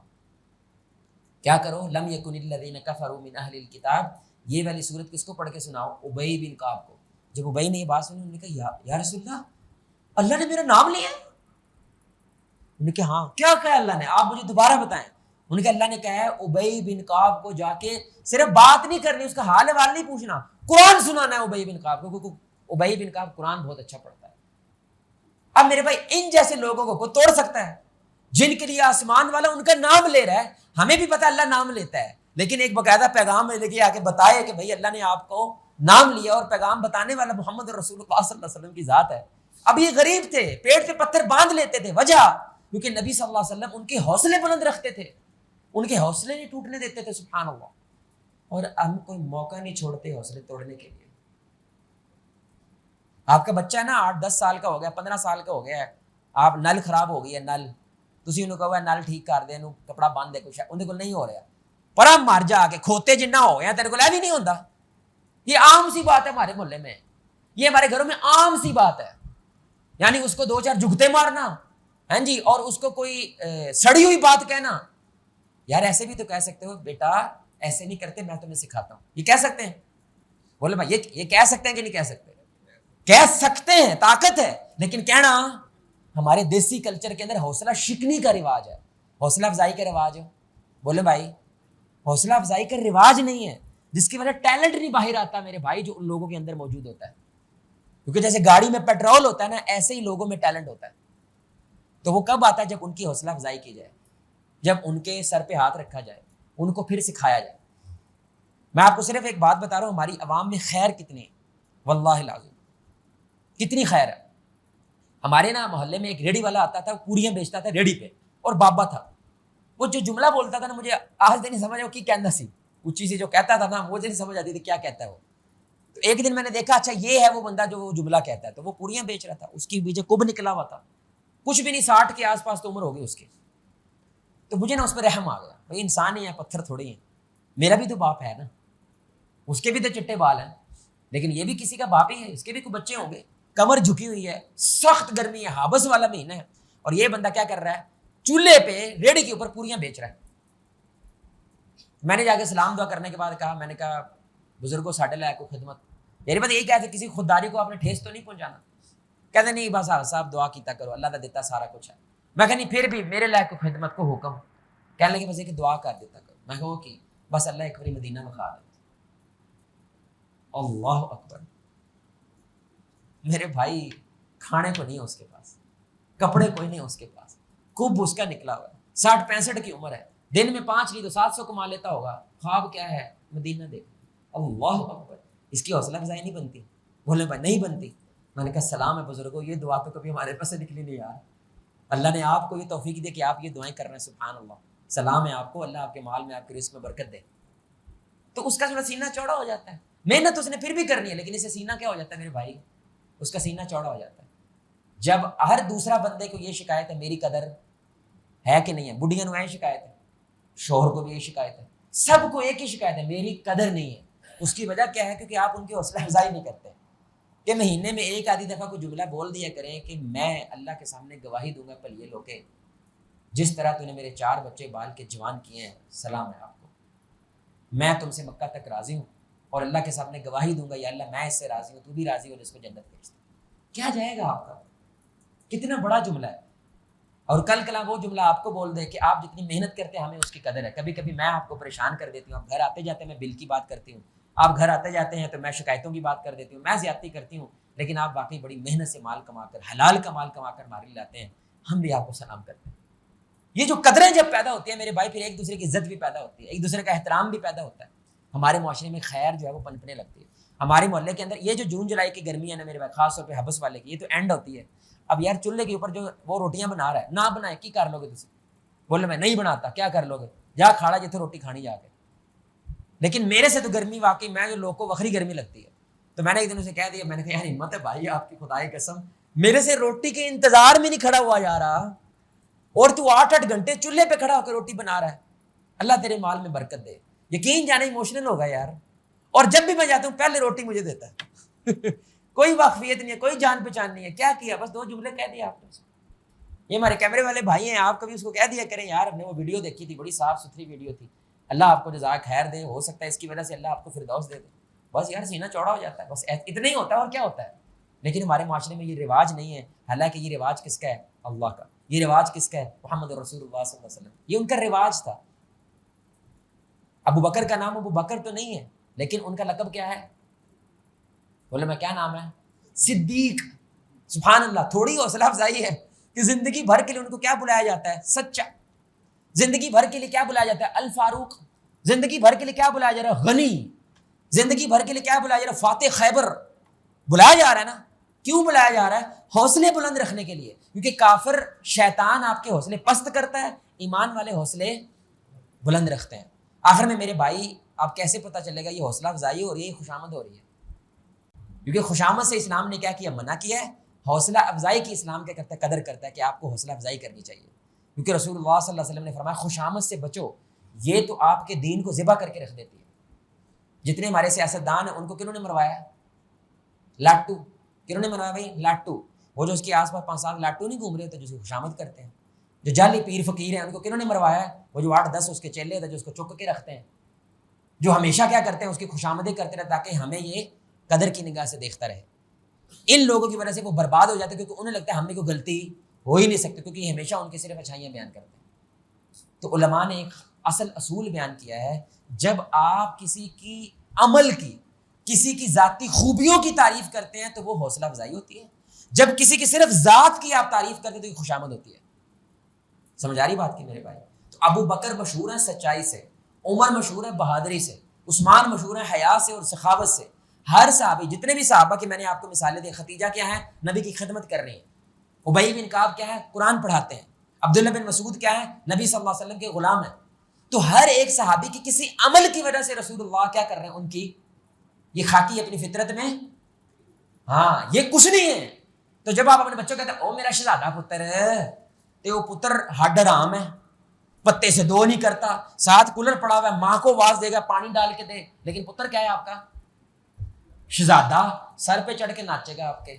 کیا کرو؟ لم یکن الذین کفروا من اہل الکتاب, یہ والی صورت کس کو پڑھ کے سناؤ؟ ابی بن کعب کو. جب ابی نے یہ بات سنی, انہوں نے کہا یا رسول اللہ, اللہ نے میرا نام لیا ہے؟ انہوں نے کہا ہاں. کیا کہا اللہ نے؟ آپ مجھے دوبارہ بتائیں. انہوں نے کہا اللہ نے کہا ہے ابی بن کعب کو جا کے صرف بات نہیں کرنی, اس کا حال حوال نہیں پوچھنا, قرآن سنانا ہے ابی بن کعب کو, کیونکہ ابی بن کعب قرآن بہت اچھا پڑھتا ہے. اب میرے بھائی ان جیسے لوگوں کو کوئی توڑ سکتا ہے جن کے لیے آسمان والا ان کا نام لے رہا ہے؟ ہمیں بھی پتا اللہ نام لیتا ہے, لیکن ایک باقاعدہ پیغام لے کے آ کے بتائے کہ بھائی اللہ نے آپ کو نام لیا, اور پیغام بتانے والا محمد رسول اللہ صلی اللہ علیہ وسلم کی ذات ہے. اب یہ غریب تھے, پیٹ پہ پتھر باندھ لیتے تھے, وجہ کیونکہ نبی صلی اللہ علیہ وسلم ان کے حوصلے بلند رکھتے تھے. ان کے حوصلے نہیں ٹوٹنے دیتے تھے، سبحان اللہ. اور ہم کوئی موقع نہیں چھوڑتے حوصلے توڑنے کے لیے. آپ کا بچہ ہے نا 8-10 سال کا ہو گیا، 15 سال کا ہو گیا ہے، آپ نل خراب ہو گئی ہے، نل تسی انہوں کہو نل ٹھیک کر دے، انہوں کپڑا بند دے، کچھ اندے کول نہیں ہو رہا، پر ہم مر جا کے کھوتے جنہ ہو گیا تیرے کو بھی نہیں ہوتا. یہ عام سی بات ہے ہمارے محلے میں، یہ ہمارے گھروں میں عام سی بات ہے. یعنی اس کو 2-4 جھگتے مارنا، ہاں جی، اور اس کو کوئی سڑی ہوئی بات کہنا. یار ایسے بھی تو کہہ سکتے ہو بیٹا ایسے نہیں کرتے، میں تمہیں سکھاتا ہوں. یہ کہہ سکتے ہیں؟ بولے بھائی یہ کہہ سکتے ہیں کہ نہیں کہہ سکتے؟ کہہ سکتے ہیں، طاقت ہے. لیکن کہنا، ہمارے دیسی کلچر کے اندر حوصلہ شکنی کا رواج ہے، حوصلہ افزائی کا رواج ہے. بولے بھائی حوصلہ افزائی کا رواج نہیں ہے، جس کی وجہ ٹیلنٹ نہیں باہر آتا میرے بھائی، جو ان لوگوں کے اندر موجود ہوتا ہے. کیونکہ جیسے گاڑی میں پیٹرول ہوتا ہے نا، ایسے ہی لوگوں میں ٹیلنٹ ہوتا ہے. تو وہ کب آتا ہے؟ جب ان کی حوصلہ افزائی کی جائے، جب ان کے سر پہ ہاتھ رکھا جائے، ان کو پھر سکھایا جائے. میں آپ کو صرف ایک بات بتا رہا ہوں، ہماری عوام میں خیر کتنی ہے، واللہ العظیم کتنی خیر ہے. ہمارے نا محلے میں ایک ریڑی والا آتا تھا، وہ پوریاں بیچتا تھا ریڑی پہ، اور بابا تھا. وہ جو جملہ بولتا تھا نا، مجھے آج نہیں سمجھ وہ کی کہنا سی، اونچی سی جو کہتا تھا نا، مجھے نہیں سمجھ آتی تھی کیا کہتا ہے وہ. تو ایک دن میں نے دیکھا اچھا یہ ہے وہ بندہ جو وہ جملہ کہتا ہے. تو وہ پوریاں بیچ رہا تھا، اس کی پیچھے کب نکلا ہوا تھا، کچھ بھی نہیں، 60 کے آس پاس تو عمر ہوگی اس کی. تو مجھے نا اس پہ رحم آ گیا، بھائی انسان ہی ہے، پتھر تھوڑی ہیں، میرا بھی تو باپ ہے نا، اس کے بھی تو چٹے بال ہیں، لیکن یہ بھی کسی کا باپ ہی ہے، اس کے بھی کوئی بچے ہوں گے. کمر جھکی ہوئی ہے، سخت گرمی ہے، حابس والا مہینہ ہے، اور یہ بندہ کیا کر رہا ہے؟ چولہے پہ ریڑی کے اوپر پوریاں بیچ رہا ہے. میں نے جا کے سلام دعا کرنے کے بعد کہا، میں نے کہا بزرگوں ساڈے لائق کو خدمت، میری بات یہی کہتے کسی خودداری کو آپ نے ٹھیس تو نہیں پہنچانا. کہتے نہیں بس صاحب دعا کیتا کرو، اللہ کا دیتا سارا کچھ ہے. میں کہ نہیں پھر بھی میرے لائق کو خدمت کو حکم. کہنے لگے بس ایک دعا کر دیتا کرو. میں کہا کہ بس اللہ ایک باری مدینہ مکھا دے. اللہ اکبر. میرے بھائی کھانے کو نہیں ہے اس کے پاس، کپڑے کوئی نہیں ہے اس کے پاس، کب اس کا نکلا ہوا ہے، 60-65 کی عمر ہے، دن میں 5 نہیں تو 700 کما لیتا ہوگا. خواب کیا ہے؟ مدینہ دیکھ. اللہ اکبر. اس کی حوصلہ افزائی نہیں بنتی؟ بولے بھائی نہیں بنتی. میں نے کہا سلام ہے بزرگوں، یہ دعا تو کبھی ہمارے پاس سے نکلی نہیں یار. اللہ نے آپ کو یہ توفیق دے کہ آپ یہ دعائیں کر رہے ہیں، سبحان اللہ. سلام ہے آپ کو، اللہ آپ کے مال میں آپ کے رزق میں برکت دے. تو اس کا تھوڑا سینہ چوڑا ہو جاتا ہے. محنت اس نے پھر بھی کرنی ہے، لیکن اسے سینہ کیا ہو جاتا ہے میرے بھائی؟ اس کا سینہ چوڑا ہو جاتا ہے. جب ہر دوسرا بندے کو یہ شکایت ہے میری قدر ہے کہ نہیں ہے، بڈھیاں نو یہ شکایت ہے، شوہر کو بھی یہ شکایت ہے، سب کو ایک ہی شکایت ہے، میری قدر نہیں ہے. اس کی وجہ کیا ہے؟ کیونکہ آپ ان کی حوصلہ افزائی نہیں کرتے کہ مہینے میں ایک آدھی دفعہ کوئی جملہ بول دیا کریں کہ میں اللہ کے سامنے گواہی دوں گا پل یہ لوگے جس طرح تو نے میرے 4 بچے بال کے جوان کیے ہیں، سلام ہے آپ کو، میں تم سے مکہ تک راضی ہوں، اور اللہ کے سامنے گواہی دوں گا یا اللہ میں اس سے راضی ہوں، تو بھی راضی ہو جس کو جنت بھیج دے. کیا جائے گا آپ کا؟ کتنا بڑا جملہ ہے. اور کل کلا وہ جملہ آپ کو بول دے کہ آپ جتنی محنت کرتے ہیں ہمیں اس کی قدر ہے. کبھی کبھی میں آپ کو پریشان کر دیتی ہوں، آپ گھر آتے جاتے میں بل کی بات کرتی ہوں، آپ گھر آتے جاتے ہیں تو میں شکایتوں کی بات کر دیتی ہوں، میں زیادتی کرتی ہوں، لیکن آپ واقعی بڑی محنت سے مال کما کر، حلال کا مال کما کر ہمارے لیے لاتے ہیں، ہم بھی آپ کو سلام کرتے ہیں. یہ جو قدریں جب پیدا ہوتی ہیں میرے بھائی، پھر ایک دوسرے کی عزت بھی پیدا ہوتی ہے، ایک دوسرے کا احترام بھی پیدا ہوتا ہے، ہمارے معاشرے میں خیر جو ہے وہ پنپنے لگتی ہے. ہمارے محلے کے اندر یہ جو جون جولائی کی گرمی ہے نا میرے بھائی، خاص طور پہ حبس والے کی، یہ تو اینڈ ہوتی ہے. اب یار چولہے کے اوپر جو وہ روٹیاں بنا رہا ہے، نہ بنائے کی کر لو گے تسی؟ بولے میں نہیں بناتا، کیا کر لو گے؟ جا کھاڑا جتنے روٹی کھانی جا کے. لیکن میرے سے تو گرمی واقعی، میں جو لوگ کو وکری گرمی لگتی ہے، تو میں نے ایک دن اسے کہہ دیا، میں نے کہا یار ہمت ہے بھائی آپ کی، خدا کی قسم میرے سے روٹی کے انتظار میں نہیں کھڑا ہوا جا رہا، اور تو 8 گھنٹے چولہے پہ کھڑا ہو کے روٹی بنا رہا ہے. اللہ تیرے مال میں برکت دے. یقین جانے ایموشنل ہوگا یار. اور جب بھی میں جاتا ہوں پہلے روٹی مجھے دیتا ہے. کوئی واقفیت نہیں ہے، کوئی جان پہچان نہیں ہے، کیا کیا بس 2 جملے کہہ دیا آپ نے. یہ ہمارے کیمرے والے بھائی ہیں، آپ کبھی اس کو کہہ دیا کریں یار، ہم نے وہ ویڈیو دیکھی تھی، بڑی صاف ستھری ویڈیو تھی، اللہ آپ کو جزائے خیر دے، ہو سکتا ہے اس کی وجہ سے اللہ آپ کو فردوس دے دے. بس یار سینہ چوڑا ہو جاتا ہے، بس اتنا ہی ہوتا ہے، اور کیا ہوتا ہے. لیکن ہمارے معاشرے میں یہ رواج نہیں ہے. حالانکہ یہ رواج کس کا ہے؟ اللہ کا. یہ رواج کس کا ہے؟ محمد رسول اللہ صلی اللہ علیہ وسلم. یہ ان کا رواج تھا. ابو بکر کا نام ابو بکر تو نہیں ہے، لیکن ان کا لقب کیا ہے؟ بولے میں کیا نام ہے؟ صدیق. سبحان اللہ. تھوڑی حوصلہ افزائی ہے کہ زندگی بھر کے لیے ان کو کیا بلایا جاتا ہے؟ سچا. زندگی بھر کے لیے کیا بلایا جاتا ہے؟ الفاروق. زندگی بھر کے لیے کیا بلایا جا رہا ہے؟ غنی. زندگی بھر کے لیے کیا بلایا جا رہا ہے؟ فاتح خیبر. بلایا جا رہا ہے نا. کیوں بلایا جا رہا ہے؟ حوصلے بلند رکھنے کے لیے. کیونکہ کافر شیطان آپ کے حوصلے پست کرتا ہے، ایمان والے حوصلے بلند رکھتے ہیں. آخر میں میرے بھائی آپ کیسے پتہ چلے گا یہ حوصلہ افزائی ہو رہی ہے، خوشامد ہو رہی ہے؟ کیونکہ خوشامد سے اسلام نے کیا کیا؟ منع کیا ہے. حوصلہ افزائی کی اسلام کیا کرتا ہے؟ قدر کرتا ہے کہ آپ کو حوصلہ افزائی کرنی چاہیے. کیونکہ رسول اللہ صلی اللہ علیہ وسلم نے فرمایا خوشامد سے بچو، یہ تو آپ کے دین کو ذبح کر کے رکھ دیتی ہے. جتنے ہمارے سیاستدان ہیں ان کو کنہوں نے مروایا؟ لاٹو. کنہوں نے مروایا بھائی؟ لاٹو. وہ جو اس کے آس پاس 5 سال لاٹو نہیں گھوم رہے ہوتے جو اس کی خوشامد کرتے ہیں. جو جعلی پیر فقیر ہیں ان کو کنہوں نے مروایا ہے؟ وہ جو 8-10 اس کے چیلے ہوتے ہیں جو اس کو چک کے رکھتے ہیں، جو ہمیشہ کیا کرتے ہیں؟ اس کی خوشامدیں کرتے رہتے تاکہ ہمیں یہ قدر کی نگاہ سے دیکھتا رہے. ان لوگوں کی وجہ سے وہ برباد ہو جاتے ہیں کیونکہ انہیں لگتا ہے ہم میں کوئی غلطی ہو ہی نہیں سکتی، کیونکہ یہ ہمیشہ ان کی صرف اچھائیاں بیان کرتے ہیں. تو علماء نے ایک اصل اصول بیان کیا ہے، جب آپ کسی کی عمل کی، کسی کی ذاتی خوبیوں کی تعریف کرتے ہیں تو وہ حوصلہ افزائی ہوتی ہے. جب کسی کی صرف ذات کی آپ تعریف کرتے ہیں تو یہ خوشامد ہوتی ہے. سمجھ آ رہی بات کی میرے بھائی؟ تو ابو بکر مشہور ہے سچائی سے، عمر مشہور ہے بہادری سے، عثمان مشہور ہے حیا سے اور سخاوت سے. ہر صحابی، جتنے بھی صحابہ کی میں نے آپ کو مثالیں دی، ختیجہ کیا ہے؟ نبی کی خدمت کر رہی ہیں. ابی بن کعب کیا ہے؟ قرآن پڑھاتے ہیں. عبداللہ بن مسعود کیا ہے؟ نبی صلی اللہ علیہ وسلم کے غلام ہیں. تو ہر ایک صحابی کی کسی عمل کی وجہ سے رسول اللہ کیا کر رہے ہیں؟ ان کی یہ خاکی اپنی فطرت میں، ہاں یہ کچھ نہیں ہے. تو جب آپ اپنے بچوں کو کہتے ہیں او میرا شہزادہ پتر ہے، تو وہ پتر ہڈ حرام ہے، پتے سے دو نہیں کرتا، ساتھ کولر پڑا ہوا ہے، ماں کو آواز دے گا پانی ڈال کے دے، لیکن پتر کیا ہے آپ کا؟ شہزادہ. سر پہ چڑھ کے ناچے گا آپ کے،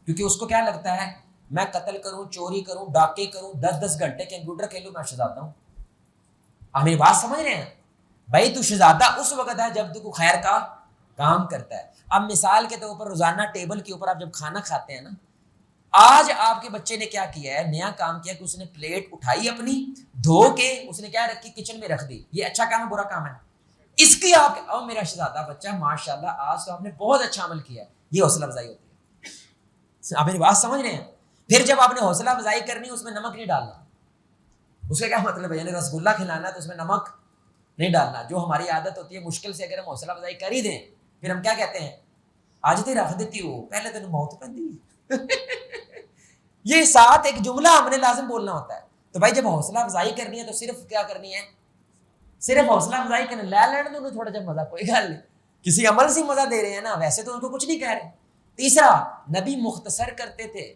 کیونکہ اس کو کیا لگتا ہے؟ میں قتل کروں، چوری کروں، ڈاکے کروں، 10-10 گھنٹے کمپیوٹر کھیلوں، میں شہزادہ ہوں. آپ میری بات سمجھ رہے ہیں بھائی؟ تو شہزادہ اس وقت ہے جب تو خیر کا کام کرتا ہے. اب مثال کے طور پر روزانہ ٹیبل کے اوپر آپ جب کھانا کھاتے ہیں نا، آج آپ کے بچے نے کیا کیا ہے؟ نیا کام کیا کہ اس نے پلیٹ اٹھائی اپنی، دھو کے اس نے کیا رکھی؟ کچن میں رکھ دی. یہ اچھا کام ہے برا کام ہے؟ اس کی آپ او میرا شہزادہ بچہ ماشاءاللہ آج تو آپ نے بہت اچھا عمل کیا ہے، یہ حوصلہ افزائی ہوتی ہے. آپ میری بات سمجھ رہے ہیں؟ پھر جب آپ نے حوصلہ افزائی کرنی اس میں نمک نہیں ڈالنا. اس کا کیا مطلب ہے؟ یعنی رسگلہ کھلانا ہے تو اس میں نمک نہیں ڈالنا. جو ہماری عادت ہوتی ہے مشکل سے اگر ہم حوصلہ افزائی کر ہی دیں پھر ہم کیا کہتے ہیں؟ آج تو رکھ دیتی ہو، پہلے تین موت پہ دی. یہ ساتھ ایک جملہ ہم نے لازم بولنا ہوتا ہے. تو بھائی جب حوصلہ افزائی کرنی ہے تو صرف کیا کرنی ہے؟ صرف حوصلہ افزائی کرنا. لے لین دو تھوڑا جب مزہ، کوئی گل نہیں، کسی عمل سے مزہ دے رہے ہیں نا، ویسے تو ان کو کچھ نہیں کہہ رہے. تیسرا، نبی مختصر کرتے تھے.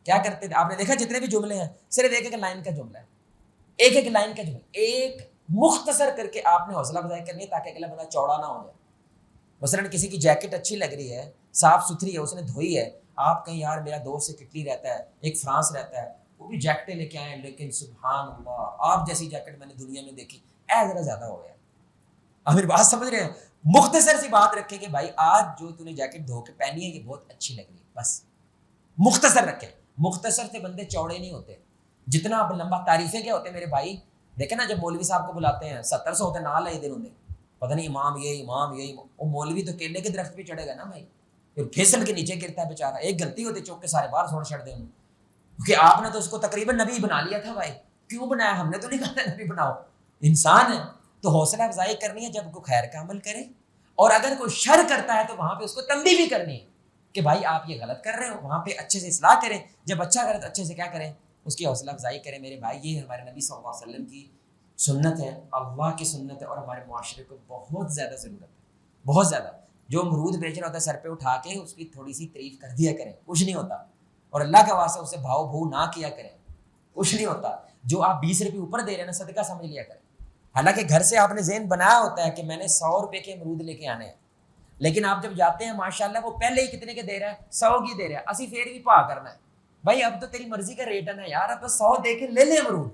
کیا کرتے تھے؟ آپ نے دیکھا جتنے بھی جملے ہیں صرف ایک ایک لائن کا جملہ ہے، ایک ایک لائن کا جملہ، ایک مختصر کر کے آپ نے حوصلہ افزائی کرنی ہے تاکہ اگلا بندہ چوڑا نہ ہو جائے. مثلاً کسی کی جیکٹ اچھی لگ رہی ہے، صاف ستھری ہے، اس نے دھوئی ہے، آپ کہیں یار میرا دوست سے کٹلی رہتا ہے، ایک فرانس رہتا ہے، وہ بھی جیکٹیں لے کے آئے لیکن سبحان اللہ آپ جیسی جیکٹ میں نے دنیا میں دیکھی، ذرا زیادہ ہو گیا. آپ میری بات سمجھ رہے ہیں؟ مختصر سی بات رکھیں کہ بھائی آج جو تو نے جیکٹ دھو کے پہنی ہے یہ بہت اچھی لگ رہی ہے، بس مختصر رکھیں. مختصر سے بندے چوڑے نہیں ہوتے. جتنا آپ لمبا تعریفیں کیا ہوتے ہیں میرے بھائی، دیکھیں نا جب مولوی صاحب کو بلاتے ہیں 70 ہوتے ہیں، نہ لائے دن انہیں پتہ نہیں امام یہ وہ مولوی تو کیلے کے درخت پہ چڑھے گا نا بھائی، پھر پھسل کے نیچے گرتا ہے بیچارہ. ایک غلطی ہوتی چوک کے سارے باہر چھوڑ دیں انہوں، کیونکہ آپ نے تو اس کو تقریباً نبی بنا لیا تھا. بھائی کیوں بنایا؟ ہم نے تو نہیں کہا تھا نبی بناؤ، انسان ہے. تو حوصلہ افزائی کرنی ہے جب کوئی خیر کا عمل کرے، اور اگر کوئی شر کرتا ہے تو وہاں پہ اس کو تنبیہ بھی کرنی ہے کہ بھائی آپ یہ غلط کر رہے ہو. وہاں پہ اچھے سے اصلاح کریں، جب اچھا کرے تو اچھے سے کیا کریں؟ اس کی حوصلہ افزائی کریں. میرے بھائی یہ ہمارے نبی صلی اللہ علیہ وسلم کی سنت ہے، اللہ کی سنت ہے، اور ہمارے معاشرے کو بہت زیادہ ضرورت ہے، بہت زیادہ. جو امرود بیچ رہا ہوتا ہے سر پہ اٹھا کے اس کی تھوڑی سی تعریف کر دیا کریں، کچھ نہیں ہوتا. اور اللہ کا واسطہ اسے بھاؤ بھو نہ کیا کریں، کچھ نہیں ہوتا. جو آپ 20 روپے اوپر دے رہے ہیں نا صدقہ سمجھ لیا کریں. حالانکہ گھر سے آپ نے ذہن بنایا ہوتا ہے کہ میں نے 100 روپے کے امرود لے کے آنے ہیں، لیکن آپ جب جاتے ہیں ماشاءاللہ وہ پہلے ہی کتنے کے دے رہا ہے؟ 100 کی دے رہا ہے. اسی پھر بھی پا کرنا ہے بھائی، اب تو تیری مرضی کا ریٹ ہے نا یار، اب تو 100 دے کے لے لے امرود،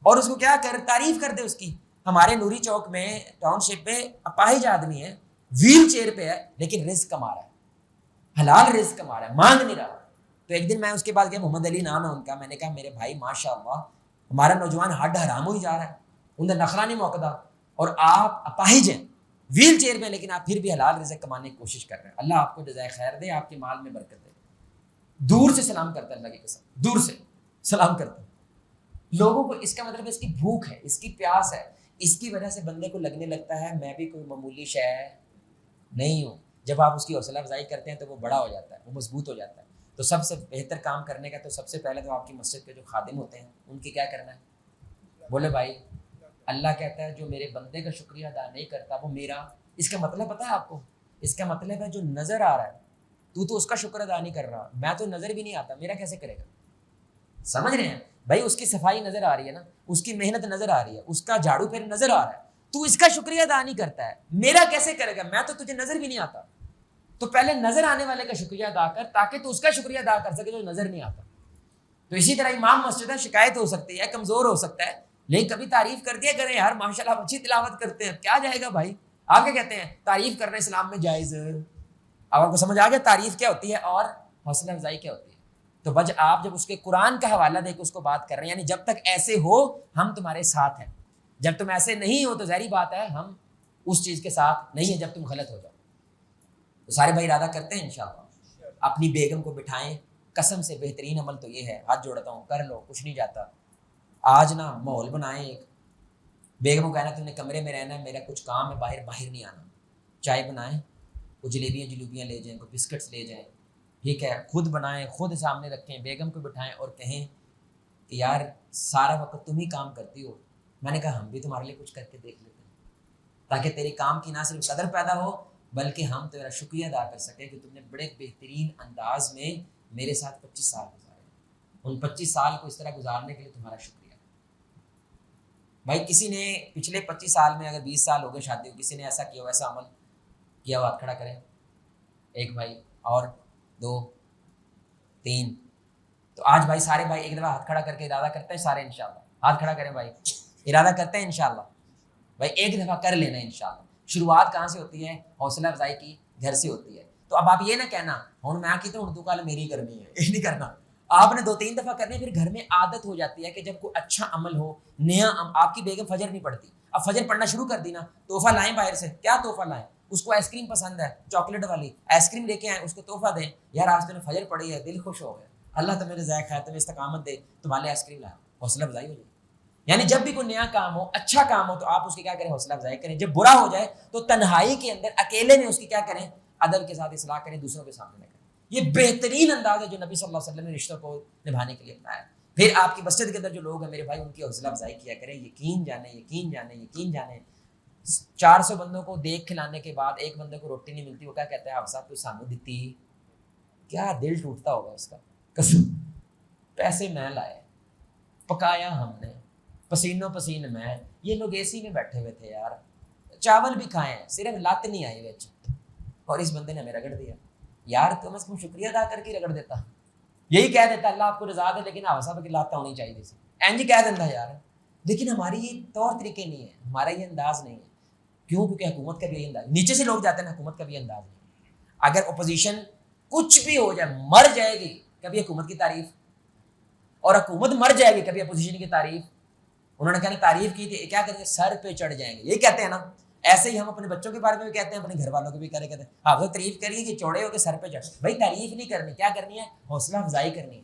اور اس کو کیا کر تعریف کر دے اس کی. ہمارے نوری چوک میں ٹاؤن شپ پہ اپاہج آدمی ہے، ویل چیئر پہ ہے، لیکن رزق کما رہا ہے، حلال رزق کما رہا ہے، مانگ نہیں رہا. تو ایک دن میں اس کے پاس گیا، محمد علی نام ہے ان کا. میں نے کہا میرے بھائی ماشاءاللہ ہمارا نوجوان ہڈ حرام ہو ہی جا رہا ہے، انہیں نخرہ نہیں موقع، اور آپ اپاہج ہیں ویل چیئر میں، لیکن آپ پھر بھی حلال رزق کمانے کی کوشش کر رہے ہیں. اللہ آپ کو جزائے خیر دے، آپ کے مال میں برکت دے. دور سے سلام کرتا ہے، اللہ کی قسم دور سے سلام کرتا ہے لوگوں کو. اس کا مطلب اس کی بھوک ہے، اس کی پیاس ہے. اس کی وجہ سے بندے کو لگنے لگتا ہے میں بھی کوئی معمولی شے نہیں ہوں. جب آپ اس کی حوصلہ افزائی کرتے ہیں تو وہ بڑا ہو جاتا ہے، وہ مضبوط ہو جاتا ہے. تو سب سے بہتر کام کرنے کا تو سب سے پہلے تو آپ کی مسجد کے جو خادم ہوتے ہیں ان کی کیا کرنا ہے؟ بولے بھائی اللہ کہتا ہے جو میرے بندے کا شکریہ ادا نہیں کرتا وہ میرا، اس کا مطلب پتا ہے آپ کو؟ اس کا مطلب ہے جو نظر آ رہا ہے تو اس کا شکر ادا نہیں کر رہا، میں تو نظر بھی نہیں آتا، میرا کیسے کرے گا؟ سمجھ رہے ہیں بھائی؟ اس کی صفائی نظر آ رہی ہے نا، اس کی محنت نظر آ رہی ہے، اس کا جھاڑو پھر نظر آ رہا ہے، تو اس کا شکریہ ادا نہیں کرتا ہے، میرا کیسے کرے گا؟ میں تو تجھے نظر بھی نہیں آتا۔ تو پہلے نظر آنے والے کا شکریہ ادا کر تاکہ تو اس کا شکریہ ادا کر سکے جو نظر نہیں آتا۔ تو اسی طرح امام مسجد ہے، شکایت ہو سکتی ہے، کمزور ہو سکتا ہے، لیکن کبھی تعریف کر دیا کریں یار ماشاءاللہ آپ اچھی تلاوت کرتے ہیں، کیا جائے گا بھائی؟ آپ کیا کہتے ہیں تعریف کرنا اسلام میں جائز؟ اب آپ کو سمجھ آ گیا تعریف کیا ہوتی ہے اور حوصلہ افزائی کیا ہوتی ہے؟ تو بج آپ جب اس کے قرآن کا حوالہ دے کے اس کو بات کر رہے ہیں، یعنی جب تک ایسے ہو ہم تمہارے ساتھ ہیں، جب تم ایسے نہیں ہو تو ظاہری بات ہے ہم اس چیز کے ساتھ نہیں ہیں جب تم غلط ہو جاؤ۔ تو سارے بھائی ارادہ کرتے ہیں انشاءاللہ اپنی بیگم کو بٹھائیں، قسم سے بہترین عمل تو یہ ہے، ہاتھ جوڑتا ہوں کر لو، کچھ نہیں جاتا، آج نا ماحول بنائیں، ایک بیگم کو کہنا تم نے کمرے میں رہنا ہے، میرا کچھ کام ہے باہر نہیں آنا، چائے بنائیں، کچھ جلیبیاں لے جائیں، کوئی بسکٹس لے جائیں، ٹھیک ہے، خود بنائیں، خود سامنے رکھیں، بیگم کو بٹھائیں اور کہیں کہ یار سارا وقت تم ہی کام کرتی ہو، میں نے کہا ہم بھی تمہارے لیے کچھ کر کے دیکھ لیتے ہیں تاکہ تیرے کام کی نہ صرف قدر پیدا ہو بلکہ ہم تیرا شکریہ ادا کر سکیں کہ تم نے بڑے بہترین انداز میں میرے ساتھ 25 سال گزارے، ان 25 سال کو اس طرح گزارنے کے لیے تمہارا شکریہ۔ بھائی کسی نے پچھلے 25 سال میں اگر 20 سال ہو گئے شادی ہو، کسی نے ایسا کیا ہو، ایسا عمل کیا ہو، ہاتھ کھڑا کریں، ایک بھائی اور دو تین، تو آج بھائی سارے بھائی ایک دفعہ ہاتھ کھڑا کر کے ارادہ کرتے ہیں سارے انشاءاللہ، ہاتھ کھڑا کریں بھائی، ارادہ کرتے ہیں انشاءاللہ، بھائی ایک دفعہ کر لینا انشاءاللہ۔ شروعات کہاں سے ہوتی ہے؟ حوصلہ افزائی کی گھر سے ہوتی ہے۔ تو اب آپ یہ نہ کہنا ہوں میں کی تو اردو کال میری کرنی ہے، یہ نہیں کرنا، آپ نے 2-3 دفعہ کرنے، پھر گھر میں عادت ہو جاتی ہے کہ جب کوئی اچھا عمل ہو، نیا آپ کی بیگم فجر نہیں پڑتی، اب فجر پڑھنا شروع کر دی نا، تحفہ لائیں باہر سے، کیا تحفہ لائیں؟ اس کو آئس کریم پسند ہے چاکلیٹ والی، آئس کریم لے کے آئیں، اس کو تحفہ دیں، یار آج تو نے فجر پڑھی ہے، دل خوش ہو گیا، اللہ تمہیں رزق ہے، تمہیں استقامت دے، تمہارے آئس کریم لایا، حوصلہ افزائی ہو جائے۔ یعنی جب بھی کوئی نیا کام ہو، اچھا کام ہو، تو آپ اس کی کیا کریں؟ حوصلہ افزائی کریں۔ جب برا ہو جائے تو تنہائی کے اندر اکیلے میں اس کی کیا کریں؟ ادب کے ساتھ اصلاح کریں، دوسروں کے سامنے نہ کریں۔ یہ بہترین انداز ہے جو نبی صلی اللہ علیہ وسلم نے رشتوں کو نبھانے کے لیے اپنایا۔ پھر آپ کی مسجد کے اندر جو لوگ ہیں میرے بھائی، ان کی حوصلہ افزائی کیا کریں، یقین جانے 400 بندوں کو دیکھ کھلانے کے بعد ایک بندے کو روٹی نہیں ملتی، وہ کیا کہتا ہے؟ آپ صاحب کوئی سانو دیتی، کیا دل ٹوٹتا ہوگا اس کا، پیسے میں لائے، پکایا ہم نے، پسینوں پسین میں، یہ لوگ اے سی میں بیٹھے ہوئے تھے یار، چاول بھی کھائے ہیں، صرف لت نہیں آئی وچ، اور اس بندے نے ہمیں رگڑ دیا۔ یار کم از کم شکریہ ادا کر کے رگڑ دیتا، یہی کہہ دیتا اللہ آپ کو رضا دے، لیکن آپ صاحب کی لت ہونی چاہیے سی، اینج کہہ دیتا یار۔ لیکن ہماری یہ طور طریقے نہیں ہے، ہمارا یہ انداز نہیں ہے، کیوں؟ کیونکہ حکومت کا بھی یہی انداز، نیچے سے لوگ جاتے ہیں، حکومت کا بھی انداز نہیں ہے۔ اگر اپوزیشن کچھ بھی ہو جائے، مر جائے گی کبھی حکومت کی تعریف، اور حکومت مر جائے گی کبھی اپوزیشن کی تعریف۔ انہوں نے کہنا تعریف کی تھی، کیا کریں گے؟ سر پہ چڑھ جائیں گے، یہ کہتے ہیں نا۔ ایسے ہی ہم اپنے بچوں کے بارے میں بھی کہتے ہیں، اپنے گھر والوں کو بھی کہتے ہیں آپ تو تعریف کریے کہ چوڑے ہو کے سر پہ چڑھ، بھائی تعریف نہیں کرنی، کیا کرنی ہے؟ حوصلہ افزائی کرنی ہے۔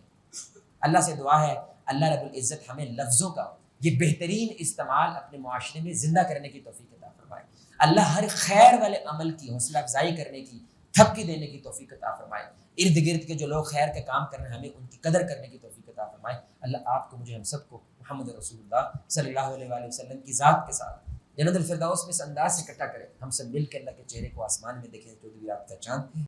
اللہ سے دعا ہے اللہ رب العزت ہمیں لفظوں کا یہ بہترین استعمال اپنے معاشرے میں زندہ کرنے کی توفیق عطا فرمائے۔ اللہ ہر خیر والے عمل کی حوصلہ افزائی کرنے کی، تھپکی دینے کی توفیق عطا فرمائے۔ ارد گرد کے جو لوگ خیر کا کام کر رہے ہیں ہمیں ان کی قدر کرنے کی توفیق عطا فرمائے۔ اللہ آپ کو، مجھے، ہم سب کو محمد رسول اللہ صلی اللہ علیہ وآلہ وسلم کی ذات کے ساتھ جنت الفردوس میں اس انداز سے اکٹھا کرے، ہم سب مل کے اللہ کے چہرے کو آسمان میں دیکھیں، جو بھی رات کا چاند